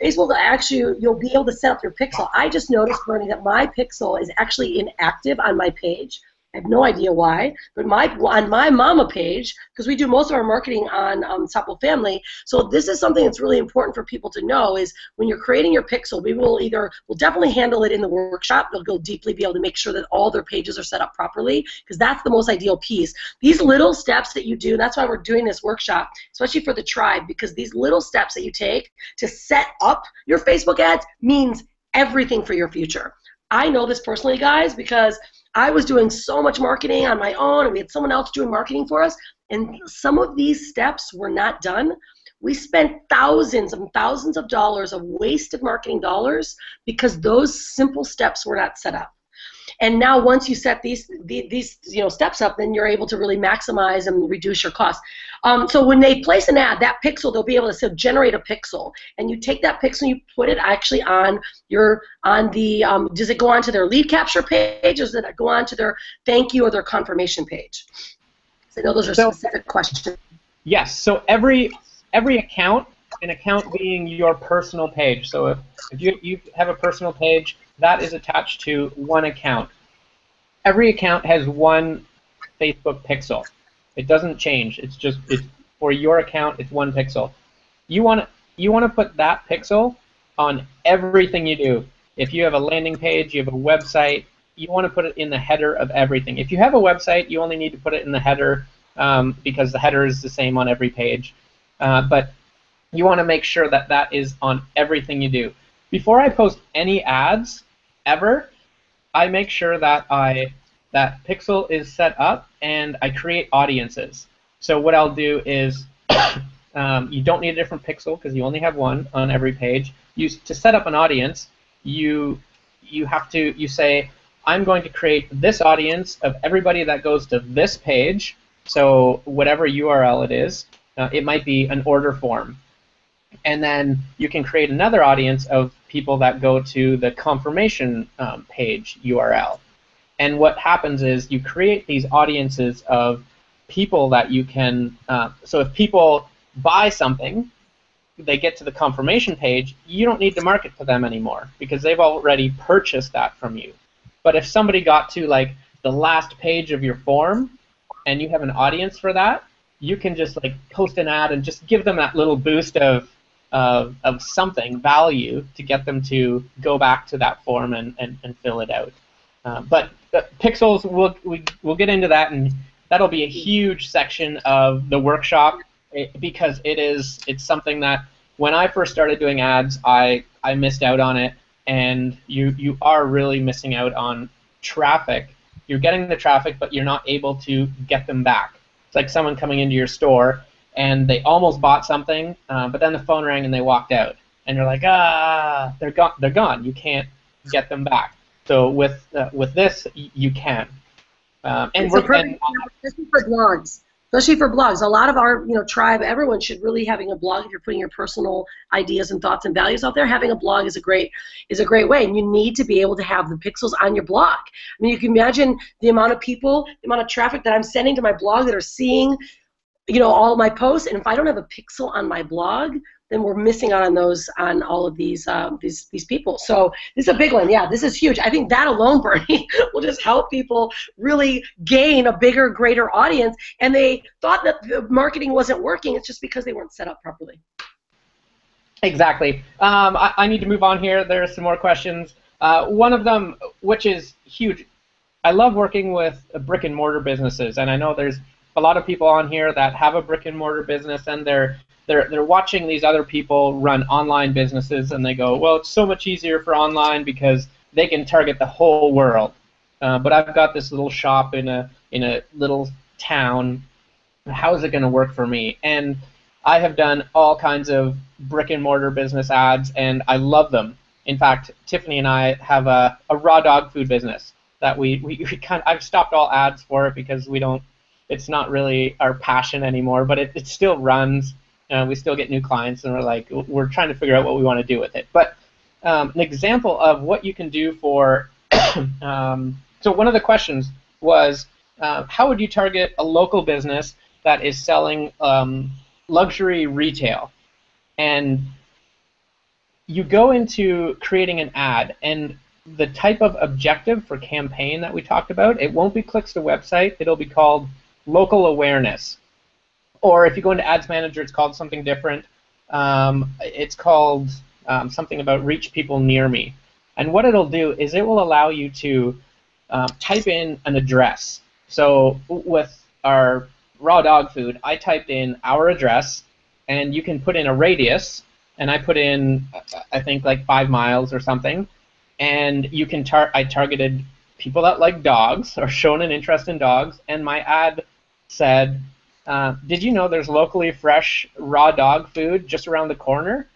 Facebook will actually, you'll be able to set up your pixel. I just noticed, Bernie, that my pixel is actually inactive on my page. I have no idea why, but on my mama page, because we do most of our marketing on Unstoppable Family, so this is something that's really important for people to know is when you're creating your pixel, we'll definitely handle it in the workshop. They'll go deeply, be able to make sure that all their pages are set up properly, because that's the most ideal piece. These little steps that you do, and that's why we're doing this workshop, especially for the tribe, because these little steps that you take to set up your Facebook ads means everything for your future. I know this personally, guys, because I was doing so much marketing on my own, and we had someone else doing marketing for us, and some of these steps were not done. We spent thousands and thousands of dollars of wasted marketing dollars because those simple steps were not set up. And now once you set these steps up, then you're able to really maximize and reduce your costs. So when they place an ad, that pixel, they'll be able to generate a pixel, and you take that pixel and you put it actually does it go onto their lead capture page, or does it go onto their thank you or their confirmation page? So I know those are specific questions. Yes. So every account, an account being your personal page. So if you have a personal page, that is attached to one account. Every account has one Facebook pixel. It doesn't change. It's for your account. It's one pixel. You want to put that pixel on everything you do. If you have a landing page, you have a website, you want to put it in the header of everything. If you have a website, you only need to put it in the header because the header is the same on every page. But you want to make sure that that is on everything you do. Before I post any ads ever, I make sure that that pixel is set up and I create audiences. So what I'll do is you don't need a different pixel because you only have one on every page. To set up an audience, you say, I'm going to create this audience of everybody that goes to this page. So whatever URL it is, it might be an order form. And then you can create another audience of people that go to the confirmation page URL. And what happens is you create these audiences of people that you can, so if people buy something, they get to the confirmation page, you don't need to market to them anymore because they've already purchased that from you. But if somebody got to like the last page of your form and you have an audience for that, you can just like post an ad and just give them that little boost of something, value, to get them to go back to that form and fill it out. But pixels, we'll get into that, and that'll be a huge section of the workshop because it's something that when I first started doing ads, I missed out on it, and you are really missing out on traffic. You're getting the traffic, but you're not able to get them back. It's like someone coming into your store and they almost bought something, but then the phone rang and they walked out, and you're like, they're gone. They're gone. You can't get them back. So with this, you can. And we're especially for blogs. Especially for blogs, a lot of our tribe, everyone should really having a blog. If you're putting your personal ideas and thoughts and values out there, having a blog is a great way. And you need to be able to have the pixels on your blog. I mean, you can imagine the amount of people, the amount of traffic that I'm sending to my blog that are seeing all of my posts, and if I don't have a pixel on my blog, then we're missing out on all of these people. So this is a big one. Yeah, this is huge. I think that alone, Bernie, will just help people really gain a bigger, greater audience. And they thought that the marketing wasn't working. It's just because they weren't set up properly. Exactly. I need to move on here. There are some more questions. One of them, which is huge, I love working with brick and mortar businesses, and I know there's a lot of people on here that have a brick and mortar business, and they're watching these other people run online businesses, and they go, well, it's so much easier for online because they can target the whole world. But I've got this little shop in a little town. How is it going to work for me? And I have done all kinds of brick and mortar business ads, and I love them. In fact, Tiffany and I have a raw dog food business that we kind of, I've stopped all ads for it because it's not really our passion anymore, but it still runs. We still get new clients, and we're trying to figure out what we want to do with it. But an example of what you can do for, so one of the questions was, how would you target a local business that is selling luxury retail? And you go into creating an ad, and the type of objective for campaign that we talked about, it won't be clicks to website, it'll be called local awareness. Or if you go into Ads Manager, it's called something different. It's called something about reach people near me. And what it'll do is it will allow you to type in an address. So with our raw dog food, I typed in our address, and you can put in a radius, and I put in, I think, like 5 miles or something, and you can I targeted people that like dogs or shown an interest in dogs, and my ad said, did you know there's locally fresh raw dog food just around the corner?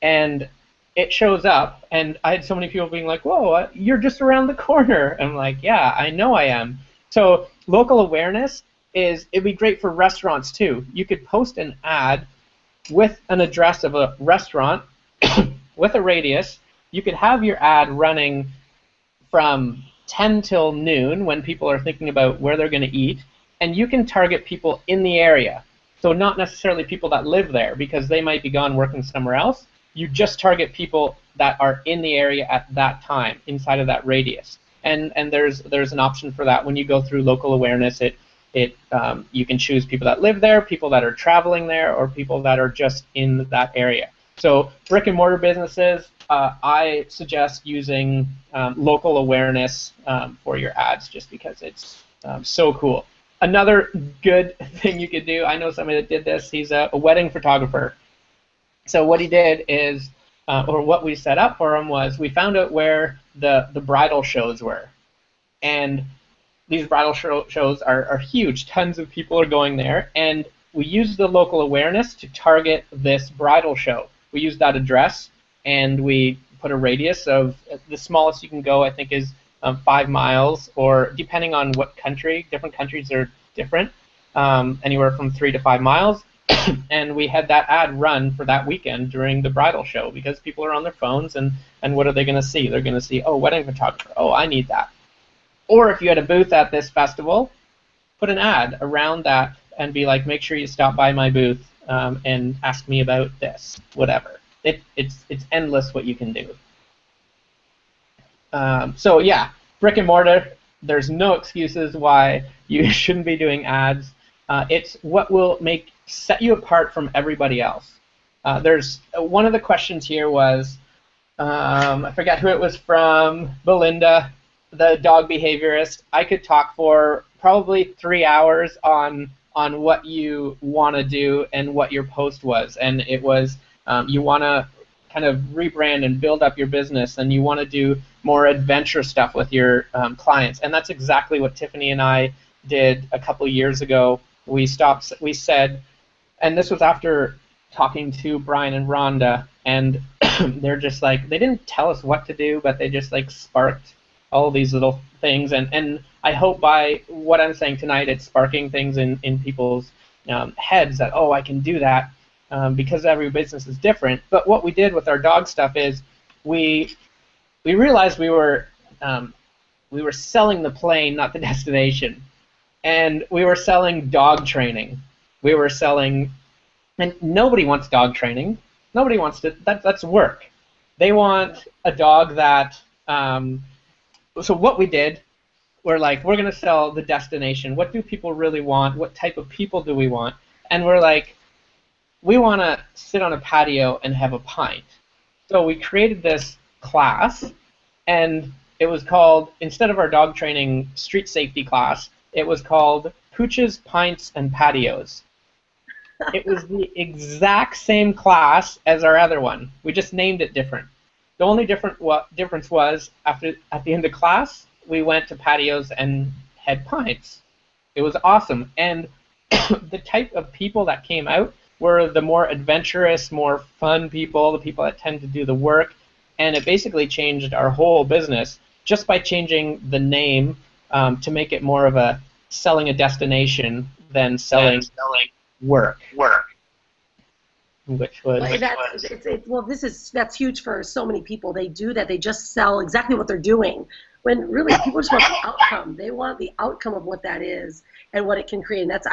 And it shows up, and I had so many people being like, whoa, you're just around the corner. I'm like, yeah, I know I am. So local awareness it'd be great for restaurants too. You could post an ad with an address of a restaurant with a radius. You could have your ad running from 10 till noon when people are thinking about where they're going to eat, and you can target people in the area. So not necessarily people that live there because they might be gone working somewhere else. You just target people that are in the area at that time inside of that radius. And there's an option for that when you go through local awareness. You can choose people that live there, people that are traveling there, or people that are just in that area. So brick and mortar businesses, I suggest using local awareness for your ads just because it's so cool. Another good thing you could do, I know somebody that did this, he's a wedding photographer. So what he did is, or what we set up for him was, we found out where the bridal shows were. And these bridal shows are huge. Tons of people are going there. And we used the local awareness to target this bridal show. We used that address, and we put a radius of, the smallest you can go, I think, is 5 miles, or depending on what country, different countries are different, anywhere from 3 to 5 miles. And we had that ad run for that weekend during the bridal show because people are on their phones, and what are they going to see? They're going to see, oh, wedding photographer, oh, I need that. Or if you had a booth at this festival, put an ad around that and be like, make sure you stop by my booth and ask me about this, whatever. It's endless what you can do. So yeah, brick and mortar, there's no excuses why you shouldn't be doing ads. It's what will set you apart from everybody else. There's one of the questions here was, I forget who it was from, Belinda, the dog behaviorist. I could talk for probably 3 hours on what you want to do and what your post was. And it was, you want to kind of rebrand and build up your business, and you want to do more adventure stuff with your clients. And that's exactly what Tiffany and I did a couple years ago. We said, and this was after talking to Brian and Rhonda, and they're just like, they didn't tell us what to do, but they just like sparked all these little things. And I hope by what I'm saying tonight, it's sparking things in people's heads that, oh, I can do that, because every business is different. But what we did with our dog stuff is we realized we were selling the plane, not the destination. And we were selling dog training. We were selling, and nobody wants dog training. Nobody wants to. That's work. They want a dog that. So what we did, we're like, we're going to sell the destination. What do people really want? What type of people do we want? And we're like, we want to sit on a patio and have a pint. So we created this class, and it was called, instead of our dog training street safety class, it was called Pooches, Pints, and Patios. It was the exact same class as our other one. We just named it different. The only difference was at the end of class, we went to patios and had pints. It was awesome. And the type of people that came out were the more adventurous, more fun people, the people that tend to do the work. And it basically changed our whole business just by changing the name to make it more of a selling a destination than selling work. Which was that's huge for so many people. They do that. They just sell exactly what they're doing. When really people just want the outcome. They want the outcome of what that is and what it can create. And that's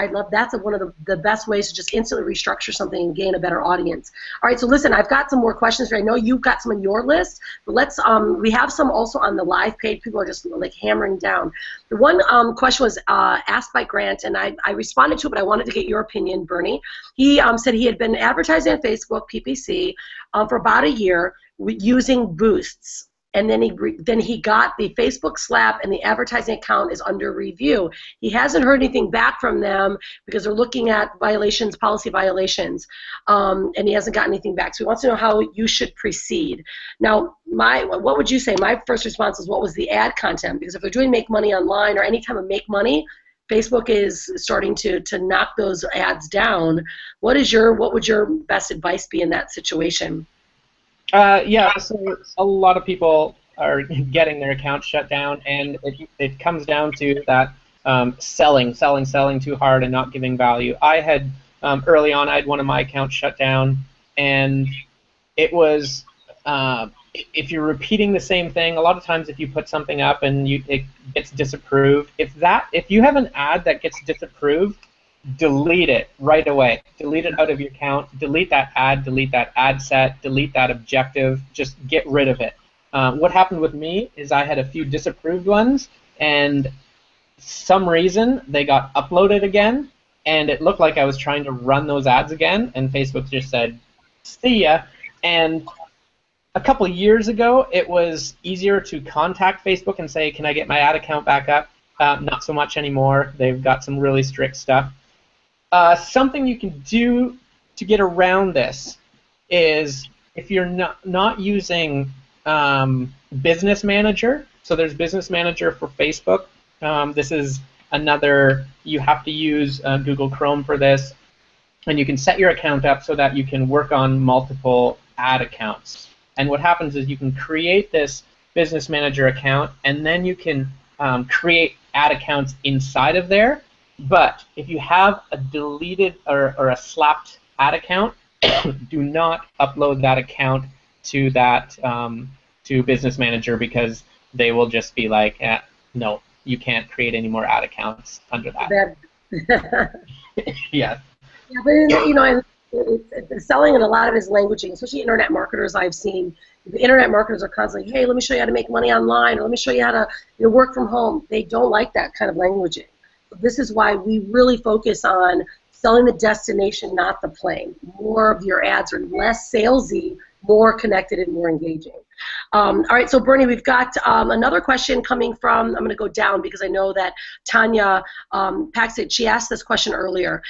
one of the best ways to just instantly restructure something and gain a better audience. All right, so listen, I've got some more questions here. I know you've got some on your list, but let's we have some also on the live page. People are just like hammering down. The one question was asked by Grant, and I responded to it, but I wanted to get your opinion, Bernie. He said he had been advertising on Facebook, PPC, for about a year using boosts. And then he got the Facebook slap, and the advertising account is under review. He hasn't heard anything back from them because they're looking at violations, policy violations, and he hasn't gotten anything back. So he wants to know how you should proceed. Now, what would you say? My first response is, what was the ad content? Because if they're doing make money online or any type of make money, Facebook is starting to knock those ads down. What would your best advice be in that situation? Yeah, so a lot of people are getting their accounts shut down, and it comes down to that selling too hard and not giving value. I had, early on, I had one of my accounts shut down, and it was, if you're repeating the same thing, a lot of times if you put something up and it gets disapproved, if you have an ad that gets disapproved, delete it right away. Delete it out of your account. Delete that ad set, delete that objective. Just get rid of it. What happened with me is I had a few disapproved ones, and some reason they got uploaded again, and it looked like I was trying to run those ads again, and Facebook just said, see ya. And a couple of years ago, it was easier to contact Facebook and say, can I get my ad account back up? Not so much anymore. They've got some really strict stuff. Something you can do to get around this is, if you're not using Business Manager, so there's Business Manager for Facebook. This is another, you have to use Google Chrome for this, and you can set your account up so that you can work on multiple ad accounts. And what happens is you can create this Business Manager account, and then you can create ad accounts inside of there. But if you have a deleted or a slapped ad account, do not upload that account to that to Business Manager, because they will just be like, no, you can't create any more ad accounts under that. Yes. Yeah, but it's selling in a lot of his languaging, especially internet marketers I've seen. The internet marketers are constantly, hey, let me show you how to make money online, or let me show you how to work from home. They don't like that kind of languaging. This is why we really focus on selling the destination, not the plane. More of your ads are less salesy, more connected, and more engaging. All right, so Bernie, we've got another question coming from, I'm going to go down because I know that Tanya Paxton, she asked this question earlier.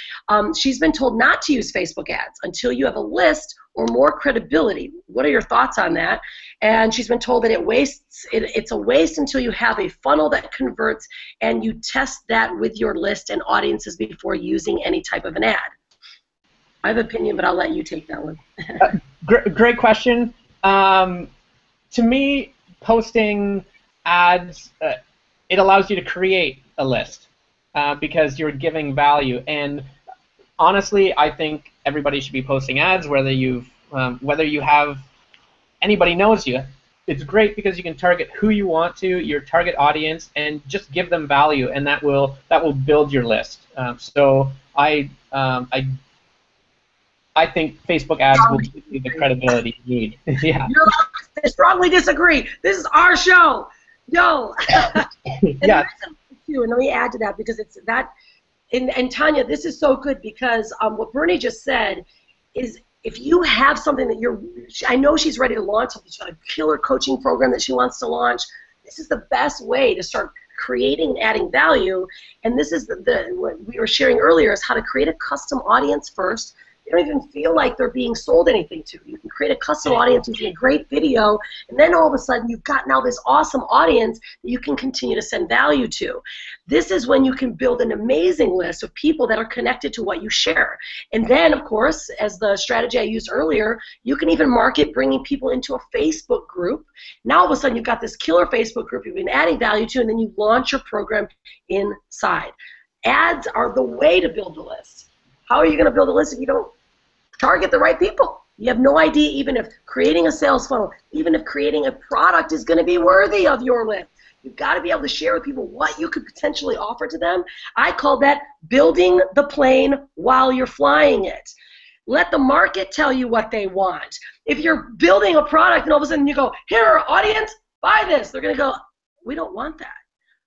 She's been told not to use Facebook ads until you have a list or more credibility. What are your thoughts on that? And she's been told that it's a waste until you have a funnel that converts and you test that with your list and audiences before using any type of an ad. I have an opinion, but I'll let you take that one. Great question. To me, posting ads, it allows you to create a list because you're giving value. And honestly, I think everybody should be posting ads, whether you have anybody knows you. It's great because you can target who you want to, your target audience, and just give them value, and that will build your list. So I I think Facebook ads will give you the credibility you need. Yeah. No, I strongly disagree. This is our show. No. Yeah. And let me add to that because it's that. And Tanya, this is so good because what Bernie just said is if you have something that I know she's ready to launch, she's got a killer coaching program that she wants to launch. This is the best way to start creating and adding value. And this is what we were sharing earlier is how to create a custom audience first. They don't even feel like they're being sold anything to. You can create a custom audience using a great video, and then all of a sudden you've got now this awesome audience that you can continue to send value to. This is when you can build an amazing list of people that are connected to what you share. And then, of course, as the strategy I used earlier, you can even market bringing people into a Facebook group. Now all of a sudden you've got this killer Facebook group you've been adding value to, and then you launch your program inside. Ads are the way to build a list. How are you going to build a list if you don't target the right people? You have no idea even if creating a sales funnel, even if creating a product is going to be worthy of your list. You've got to be able to share with people what you could potentially offer to them. I call that building the plane while you're flying it. Let the market tell you what they want. If you're building a product and all of a sudden you go, here, audience, buy this, they're going to go, we don't want that.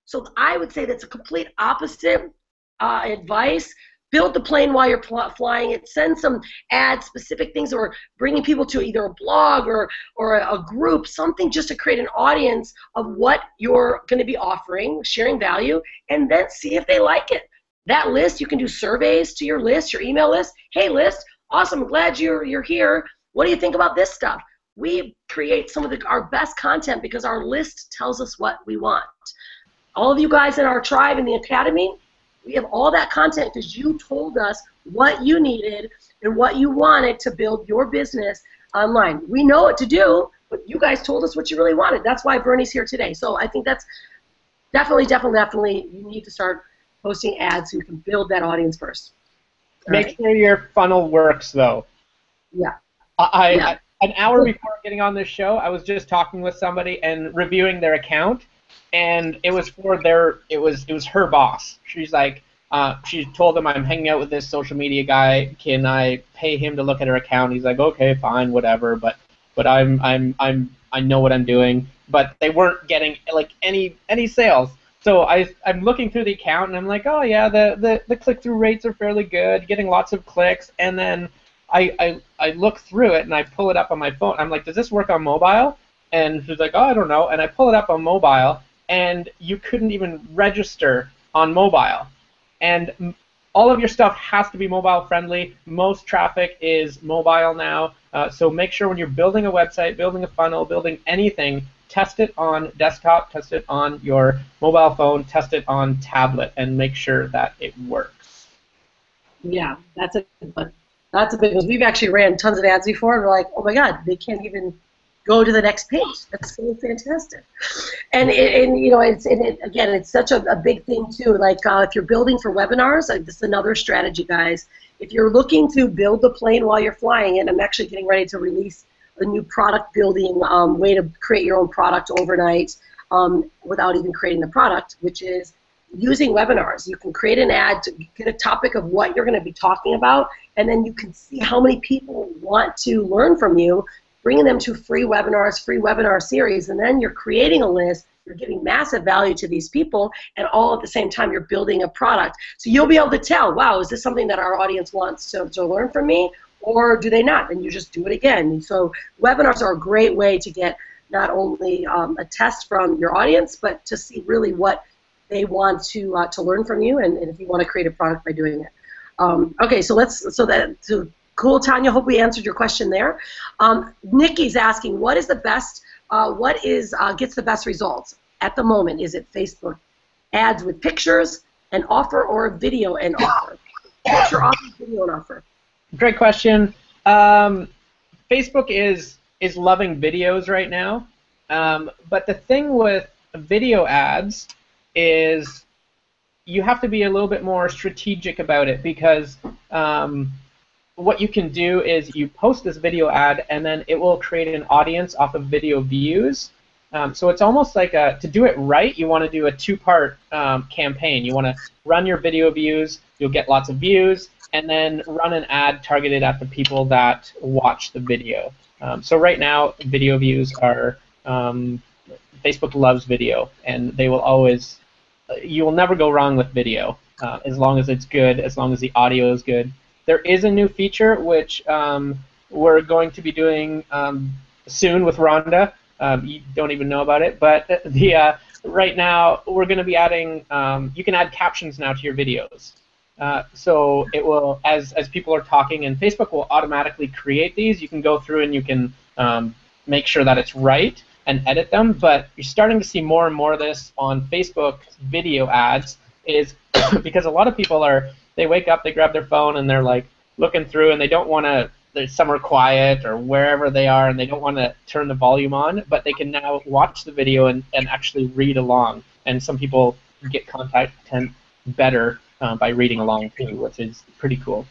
So I would say that's a complete opposite advice. Build the plane while you're flying it. Send some ad-specific things or bringing people to either a blog or a group, something just to create an audience of what you're going to be offering, sharing value, and then see if they like it. That list, you can do surveys to your list, your email list. Hey, list, awesome, glad you're here. What do you think about this stuff? We create some of our best content because our list tells us what we want. All of you guys in our tribe in the academy, we have all that content because you told us what you needed and what you wanted to build your business online. We know what to do, but you guys told us what you really wanted. That's why Bernie's here today. So I think that's definitely you need to start posting ads so you can build that audience first. Make sure your funnel works, though. Yeah. An hour before getting on this show, I was just talking with somebody and reviewing their account. And it was for it was her boss. She's like, she told him, I'm hanging out with this social media guy. Can I pay him to look at her account? He's like, okay, fine, whatever. But I know what I'm doing. But they weren't getting like any sales. So I'm looking through the account and I'm like, oh yeah, the click-through rates are fairly good, getting lots of clicks. And then I look through it and I pull it up on my phone. I'm like, does this work on mobile? And she's like, oh, I don't know. And I pull it up on mobile. And you couldn't even register on mobile. And all of your stuff has to be mobile friendly. Most traffic is mobile now. So make sure when you're building a website, building a funnel, building anything, test it on desktop, test it on your mobile phone, test it on tablet, and make sure that it works. Yeah, that's a big one. That's a big one. We've actually ran tons of ads before, and we're like, oh my God, they can't even go to the next page. That's so fantastic. And you know, again, it's such a big thing too. Like if you're building for webinars, this is another strategy, guys. If you're looking to build the plane while you're flying it, I'm actually getting ready to release a new product building way to create your own product overnight without even creating the product, which is using webinars. You can create an ad to get a topic of what you're going to be talking about, and then you can see how many people want to learn from you, bringing them to free webinars, free webinar series, and then you're creating a list, you're giving massive value to these people, and all at the same time you're building a product. So you'll be able to tell, wow, is this something that our audience wants to learn from me, or do they not? And you just do it again. And so webinars are a great way to get not only a test from your audience, but to see really what they want to learn from you, and if you want to create a product by doing it. Okay, so cool, Tanya. Hope we answered your question there. Nikki's asking, what is the best? Gets the best results at the moment? Is it Facebook ads with pictures, an offer, or a video and offer? Picture, offer, video, and offer. Great question. Facebook is loving videos right now, but the thing with video ads is you have to be a little bit more strategic about it because what you can do is you post this video ad and then it will create an audience off of video views. So it's almost like to do it right, you want to do a two-part campaign. You want to run your video views, you'll get lots of views, and then run an ad targeted at the people that watch the video. So right now, video views are, Facebook loves video, and they will always, you will never go wrong with video, as long as it's good, as long as the audio is good. There is a new feature which we're going to be doing soon with Rhonda. You don't even know about it, but right now we're going to be adding, you can add captions now to your videos. So it will, as people are talking, and Facebook will automatically create these. You can go through and you can make sure that it's right and edit them, but you're starting to see more and more of this on Facebook video ads, is because a lot of people they wake up, they grab their phone, and they're like looking through, and they don't want to, they're somewhere quiet or wherever they are, and they don't want to turn the volume on, but they can now watch the video and actually read along. And some people get content better by reading along too, which is pretty cool.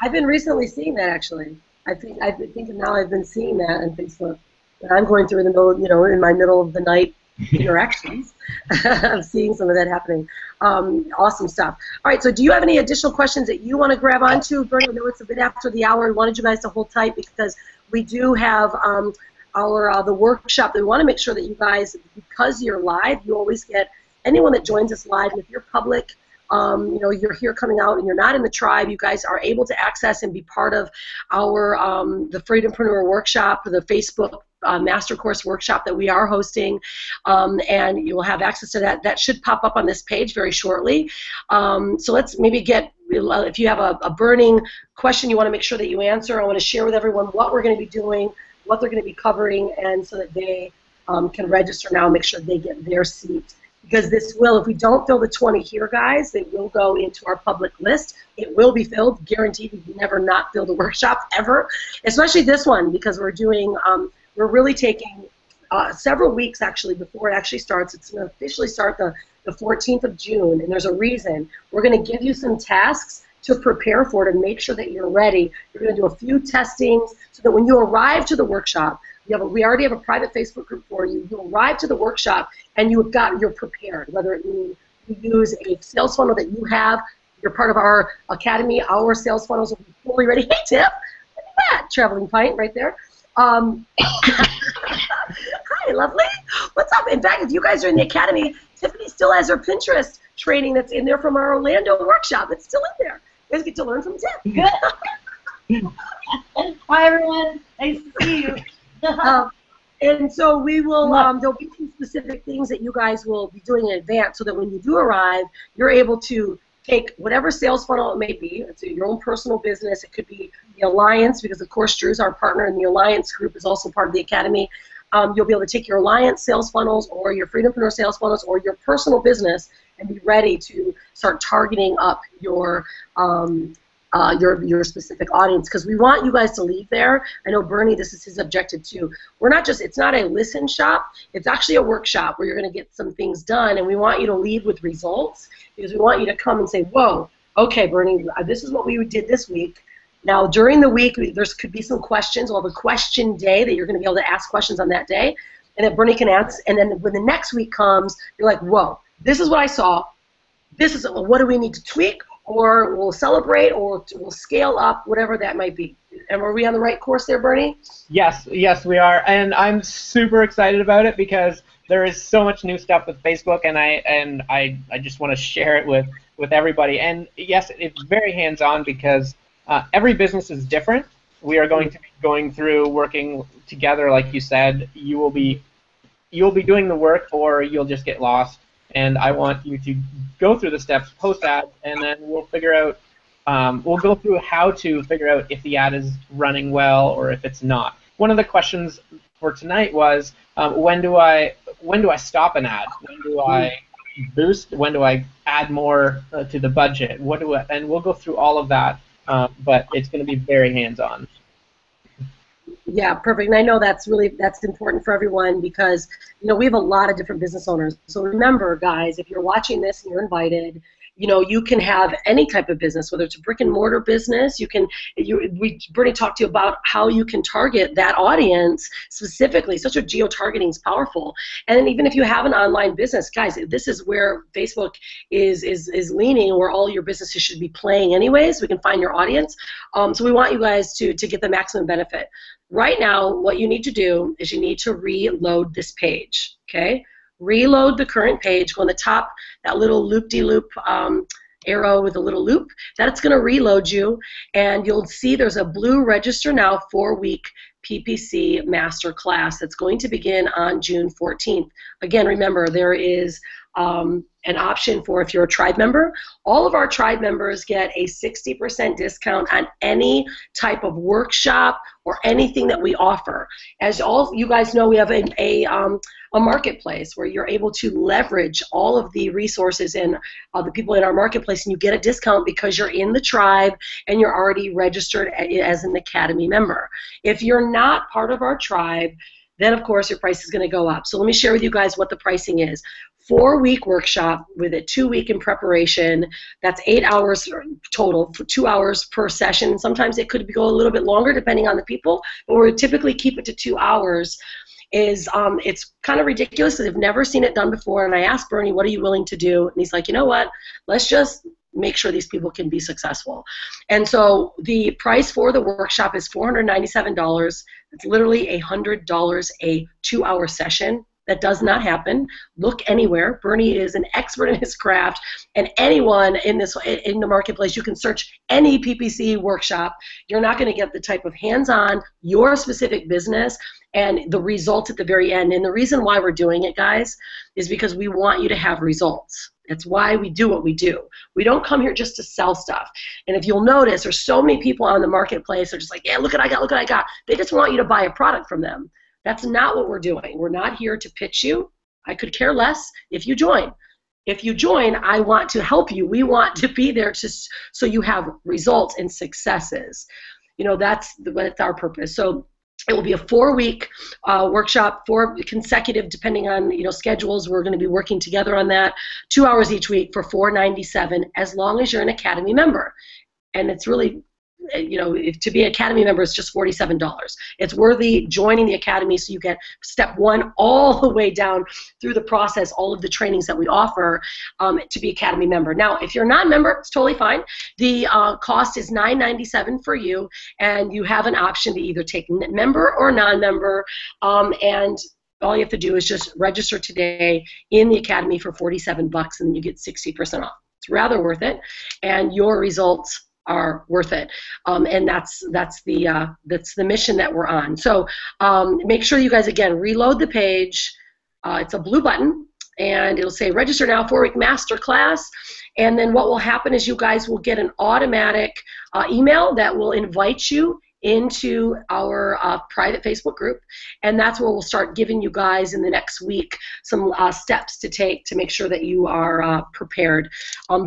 I've been recently seeing that, actually. I think now I've been seeing that on Facebook. And I'm going through the middle, in my middle of the night interactions. I'm seeing some of that happening. Awesome stuff. All right, so do you have any additional questions that you want to grab onto? Bernie, I know it's a bit after the hour. I wanted you guys to hold tight because we do have the workshop that we want to make sure that you guys, because you're live, you always get anyone that joins us live, and if you're public, you're here coming out and you're not in the tribe, you guys are able to access and be part of our the Freedom-Preneur Workshop, the Facebook Master Course Workshop that we are hosting, and you will have access to that. That should pop up on this page very shortly. So let's maybe get, if you have a burning question you want to make sure that you answer, I want to share with everyone what we're going to be doing, what they're going to be covering, and so that they can register now and make sure they get their seat. Because this will, if we don't fill the 20 here, guys, they will go into our public list. It will be filled, guaranteed. We never not fill the workshop, ever. Especially this one, because we're doing, we're really taking several weeks, actually, before it actually starts. It's going to officially start the 14th of June, and there's a reason. We're going to give you some tasks to prepare for it and make sure that you're ready. You're going to do a few testings so that when you arrive to the workshop, we already have a private Facebook group for you. You arrive to the workshop and you're prepared. Whether it means you use a sales funnel that you have, you're part of our academy. Our sales funnels will be fully ready. Hey, Tiff, look at that traveling pint right there. Hi, lovely. What's up? In fact, if you guys are in the academy, Tiffany still has her Pinterest training that's in there from our Orlando workshop. It's still in there. You guys get to learn from Tiff. Good. Hi, everyone. Nice to see you. And so we will, there'll be some specific things that you guys will be doing in advance so that when you do arrive, you're able to take whatever sales funnel it may be. It's your own personal business. It could be the Alliance, because of course Drew's our partner, and the Alliance group is also part of the Academy. You'll be able to take your Alliance sales funnels or your Freedom-Preneur sales funnels or your personal business and be ready to start targeting up your specific audience, because we want you guys to leave there. I know Bernie, this is his objective too. We're not just, it's not a listen shop, it's actually a workshop where you're going to get some things done, and we want you to leave with results, because we want you to come and say, whoa, okay, Bernie, this is what we did this week. Now, during the week, there could be some questions. We'll have a question day that you're going to be able to ask questions on that day, and that Bernie can answer. And then when the next week comes, you're like, whoa, this is what I saw. This is, what do we need to tweak? Or we'll celebrate, or we'll scale up, whatever that might be. And are we on the right course there, Bernie? Yes, we are, and I'm super excited about it because there is so much new stuff with Facebook, and I just want to share it with everybody. And yes, it's very hands-on because every business is different. We are going to be going through, working together, like you said. You'll be doing the work, or you'll just get lost. And I want you to go through the steps post-ad, and then we'll figure out, we'll go through how to figure out if the ad is running well or if it's not. One of the questions for tonight was, when do I stop an ad? When do I boost? When do I add more to the budget? And we'll go through all of that, but it's going to be very hands-on. Yeah, perfect. And I know that's important for everyone because, we have a lot of different business owners. So remember, guys, if you're watching this and you're invited, you know, you can have any type of business, whether it's a brick and mortar business. Bernie talked to you about how you can target that audience specifically. Such a geo-targeting is powerful. And then even if you have an online business, guys, this is where Facebook is leaning, where all your businesses should be playing anyways. We can find your audience. So we want you guys to get the maximum benefit. Right now, what you need to do is you need to reload this page, okay? Reload the current page, go on the top, that little loop-de-loop arrow with a little loop, that's going to reload you, and you'll see there's a blue Register Now 4-week PPC Masterclass that's going to begin on June 14th. Again, remember, there is an option for if you're a tribe member. All of our tribe members get a 60% discount on any type of workshop or anything that we offer. As all you guys know, we have a marketplace where you're able to leverage all of the resources and the people in our marketplace, and you get a discount because you're in the tribe and you're already registered as an Academy member. If you're not part of our tribe, then of course your price is going to go up. So let me share with you guys what the pricing is. 4-week workshop with a 2-week in preparation. That's 8 hours total, for 2 hours per session. Sometimes it could go a little bit longer depending on the people, but we typically keep it to 2 hours. It's kind of ridiculous because I've never seen it done before. And I asked Bernie, what are you willing to do? And he's like, you know what? Let's just make sure these people can be successful. And so the price for the workshop is $497. It's literally $100 a 2-hour session. That does not happen. Look anywhere. Bernie is an expert in his craft, and anyone in the marketplace, you can search any PPC workshop. You're not going to get the type of hands-on, your specific business, and the results at the very end. And the reason why we're doing it, guys, is because we want you to have results. That's why we do what we do. We don't come here just to sell stuff. And if you'll notice, there's so many people on the marketplace that are just like, yeah, look what I got, look what I got. They just want you to buy a product from them. That's not what we're doing. We're not here to pitch you. I could care less if you join. If you join, I want to help you. We want to be there so you have results and successes. You know, that's our purpose. So it will be a 4-week workshop, 4 consecutive, depending on schedules. We're going to be working together on that. 2 hours each week for $497, as long as you're an Academy member. And it's really, to be an Academy member is just $47. It's worthy joining the Academy so you get step 1 all the way down through the process, all of the trainings that we offer to be Academy member. Now, if you're not a member, it's totally fine. The cost is $997 for you, and you have an option to either take member or non-member, and all you have to do is just register today in the Academy for $47, and then you get 60% off. It's rather worth it, and your results are worth it, and that's the mission that we're on. So make sure you guys, again, reload the page. It's a blue button, and it'll say register now 4-week masterclass. And then what will happen is you guys will get an automatic email that will invite you into our private Facebook group, and that's where we'll start giving you guys in the next week some steps to take to make sure that you are prepared.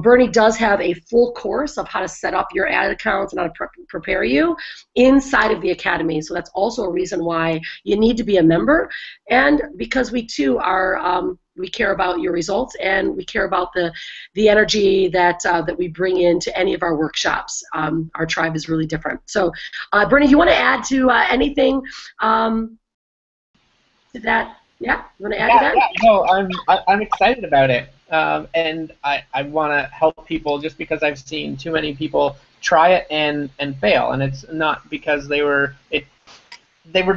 Bernie does have a full course of how to set up your ad accounts and how to prepare you inside of the Academy, so that's also a reason why you need to be a member, and because we too are we care about your results, and we care about the energy that we bring into any of our workshops. Our tribe is really different. So, Bernie, do you want to add to anything to that? Yeah, you want to add to that? Yeah, no, I'm excited about it, and I want to help people just because I've seen too many people try it and fail, and it's not because they were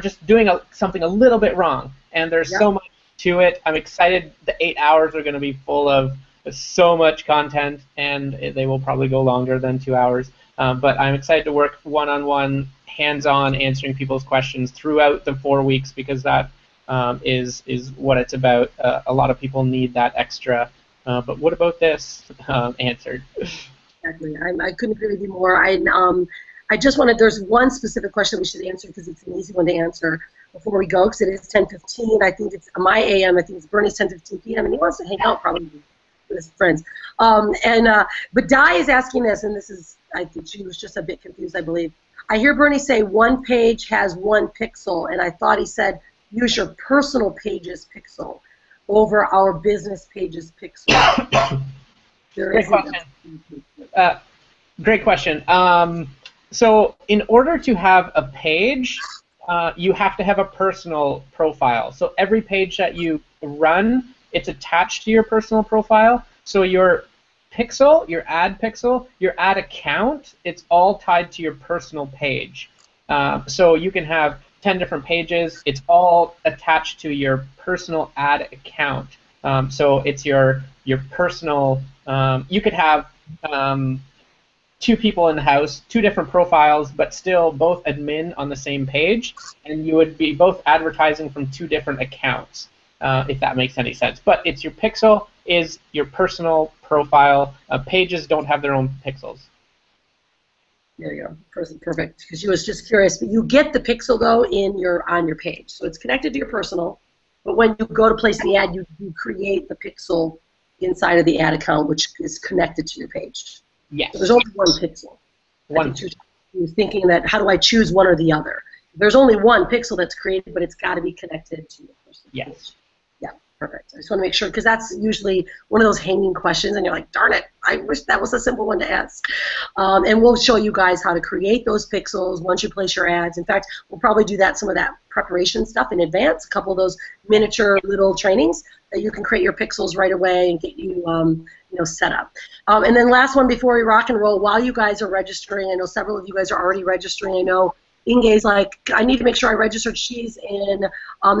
just doing something a little bit wrong, and there's so much to it. I'm excited. The 8 hours are going to be full of so much content, and they will probably go longer than 2 hours. But I'm excited to work one-on-one, hands-on, answering people's questions throughout the 4 weeks, because that is what it's about. A lot of people need that extra. But what about this answered? Exactly. I couldn't agree with you more. I just wanted, there's one specific question we should answer because it's an easy one to answer before we go, because it is 10:15. I think it's my AM. I think it's Bernie's 10:15 p.m. and he wants to hang out probably with his friends. But Di is asking this, and this is, I think she was just a bit confused, I believe. I hear Bernie say one page has 1 pixel, and I thought he said use your personal page's pixel over our business page's pixel. There Great isn't. question. Great question. So in order to have a page, you have to have a personal profile. So every page that you run, it's attached to your personal profile. So your pixel, your ad pixel, your ad account, it's all tied to your personal page. So you can have 10 different pages. It's all attached to your personal ad account. So it's your personal. You could have two people in the house, two different profiles, but still both admin on the same page, and you would be both advertising from two different accounts, if that makes any sense. But it's your pixel is your personal profile. Pages don't have their own pixels. There you go. Perfect. Because you was just curious, but you get the pixel though on your page, so it's connected to your personal. But when you go to place the ad, you create the pixel inside of the ad account, which is connected to your page. Yes. So there's only one pixel. One. You're thinking that how do I choose one or the other? There's only one pixel that's created, but it's got to be connected to your personal Yes. page. Yeah, perfect. I just want to make sure, because that's usually one of those hanging questions, and you're like, darn it, I wish that was a simple one to ask. And we'll show you guys how to create those pixels once you place your ads. In fact, we'll probably do some of that preparation stuff in advance, a couple of those miniature little trainings that you can create your pixels right away and get you set up. And then last one before we rock and roll, while you guys are registering, I know several of you guys are already registering. I know Inge's like, I need to make sure I registered. She's in.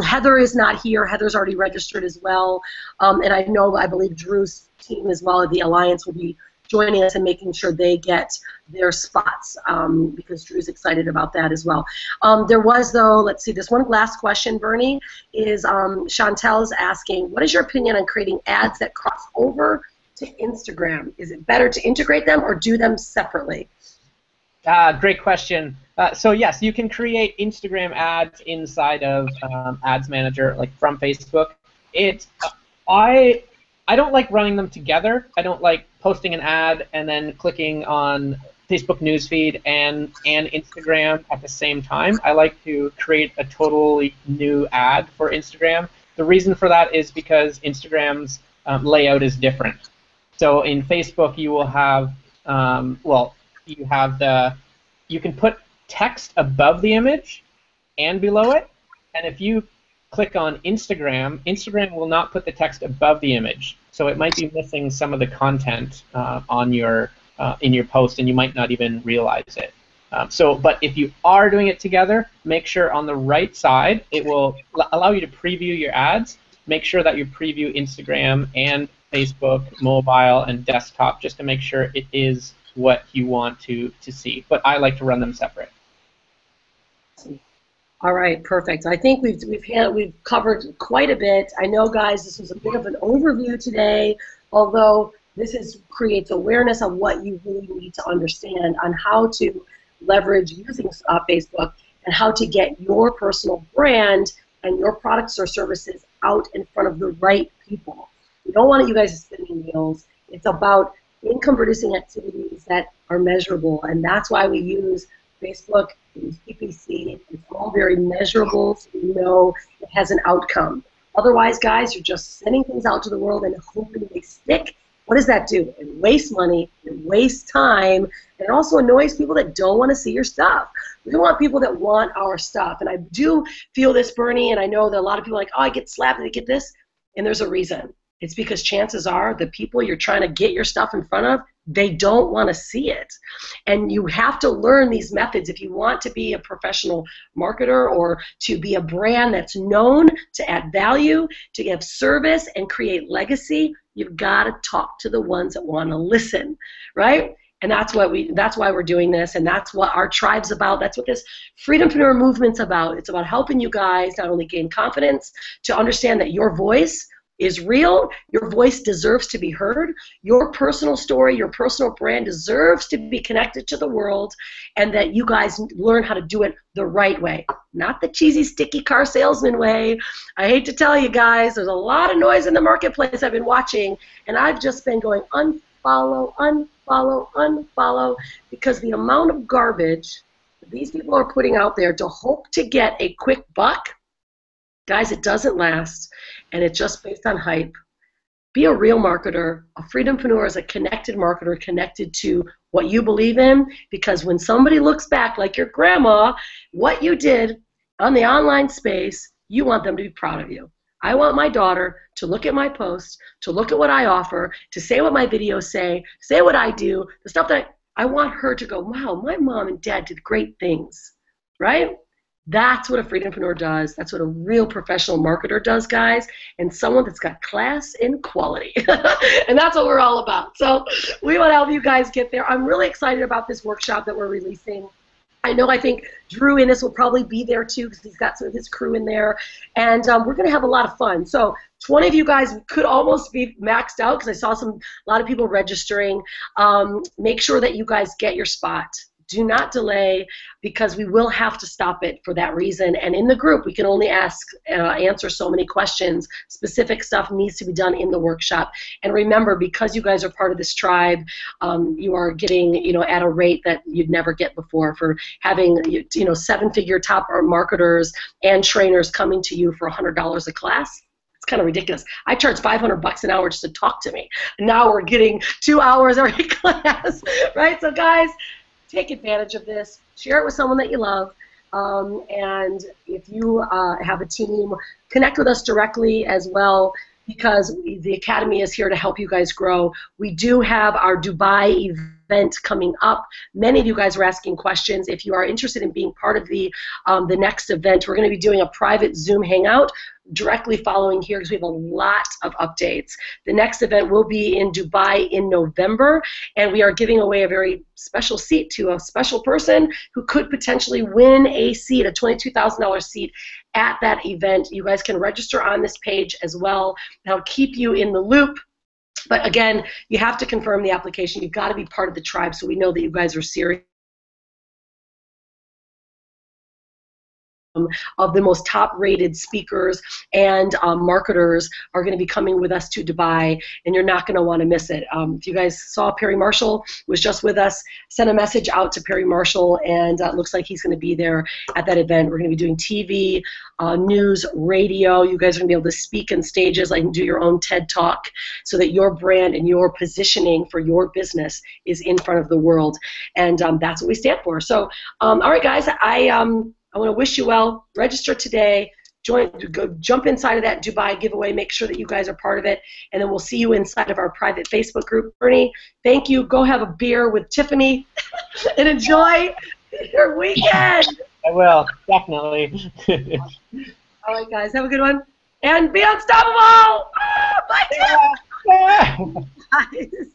Heather is not here. Heather's already registered as well. And I believe Drew's team as well, the Alliance, will be joining us and making sure they get their spots, because Drew's excited about that as well. There was, though, let's see, this one last question, Bernie, is Chantel's asking, what is your opinion on creating ads that cross over to Instagram? Is it better to integrate them or do them separately? Great question. So yes, you can create Instagram ads inside of Ads Manager, like from Facebook. I don't like running them together. I don't like posting an ad and then clicking on Facebook newsfeed and Instagram at the same time. I like to create a totally new ad for Instagram. The reason for that is because Instagram's layout is different. So in Facebook, you will have you can put text above the image and below it, and if you click on Instagram, Instagram will not put the text above the image, so it might be missing some of the content on your in your post, and you might not even realize it. But if you are doing it together, make sure on the right side it will allow you to preview your ads. Make sure that you preview Instagram and Facebook, mobile, and desktop, just to make sure it is what you want to see. But I like to run them separate. All right, perfect. I think we've covered quite a bit. I know, guys, this was a bit of an overview today, although this creates awareness of what you really need to understand on how to leverage using Facebook and how to get your personal brand and your products or services out in front of the right people. We don't want you guys spinning wheels. It's about income-producing activities that are measurable, and that's why we use Facebook, we use PPC. It's all very measurable, so you know it has an outcome. Otherwise, guys, you're just sending things out to the world and hoping they stick. What does that do? It wastes money, it wastes time, and it also annoys people that don't want to see your stuff. We want people that want our stuff, and I do feel this, Bernie, and I know that a lot of people are like, oh, I get slapped and I get this, and there's a reason. It's because chances are the people you're trying to get your stuff in front of, they don't want to see it. And you have to learn these methods if you want to be a professional marketer or to be a brand that's known, to add value, to give service and create legacy. You've got to talk to the ones that want to listen, right? And that's why we're doing this, and that's what our tribe's about. That's what this Freedom-Preneur movement's about. It's about helping you guys not only gain confidence, to understand that your voice is real, your voice deserves to be heard, your personal story, your personal brand deserves to be connected to the world, and that you guys learn how to do it the right way, not the cheesy, sticky car salesman way. I hate to tell you guys, there's a lot of noise in the marketplace I've been watching, and I've just been going unfollow, unfollow, unfollow, because the amount of garbage that these people are putting out there to hope to get a quick buck, guys, it doesn't last, and it's just based on hype. be a real marketer. A freedompreneur is a connected marketer, connected to what you believe in, because when somebody looks back, like your grandma, what you did on the online space, you want them to be proud of you. I want my daughter to look at my posts, to look at what I offer, to say what my videos say what I do, the stuff that I want her to go, wow, my mom and dad did great things, right? That's what a freedompreneur does. That's what a real professional marketer does, guys, and someone that's got class and quality. And that's what we're all about. So we want to help you guys get there. I'm really excited about this workshop that we're releasing. I think Drew Innes will probably be there too, because he's got some of his crew in there, and we're going to have a lot of fun. So 20 of you guys could almost be maxed out, because I saw a lot of people registering. Make sure that you guys get your spot. Do not delay, because we will have to stop it for that reason. And in the group, we can only answer so many questions. Specific stuff needs to be done in the workshop. And remember, because you guys are part of this tribe, you are getting, at a rate that you'd never get before, for having, 7-figure top marketers and trainers coming to you for $100 a class. Kind of ridiculous. I charge $500 an hour just to talk to me. Now we're getting 2 hours every class, right? So guys, take advantage of this. Share it with someone that you love. And if you have a team, connect with us directly as well, because the Academy is here to help you guys grow. We do have our Dubai event coming up. Many of you guys were asking questions. If you are interested in being part of the next event, we're going to be doing a private Zoom hangout directly following here, because we have a lot of updates. The next event will be in Dubai in November, and we are giving away a very special seat to a special person who could potentially win a seat, a $22,000 seat at that event. You guys can register on this page as well. I'll keep you in the loop. But again, you have to confirm the application. You've got to be part of the tribe, so we know that you guys are serious. Of the most top-rated speakers and marketers are going to be coming with us to Dubai, and you're not going to want to miss it. If you guys saw Perry Marshall was just with us, send a message out to Perry Marshall, and it looks like he's going to be there at that event. We're going to be doing TV, news, radio. You guys are going to be able to speak on stages, like do your own TED Talk, so that your brand and your positioning for your business is in front of the world, and that's what we stand for. So, all right, guys, I want to wish you well. Register today. Jump inside of that Dubai giveaway. Make sure that you guys are part of it, and then we'll see you inside of our private Facebook group. Bernie, thank you. Go have a beer with Tiffany and enjoy your weekend. I will, definitely. All right, guys, have a good one, and be unstoppable. Bye, Tiff. Yeah. Guys.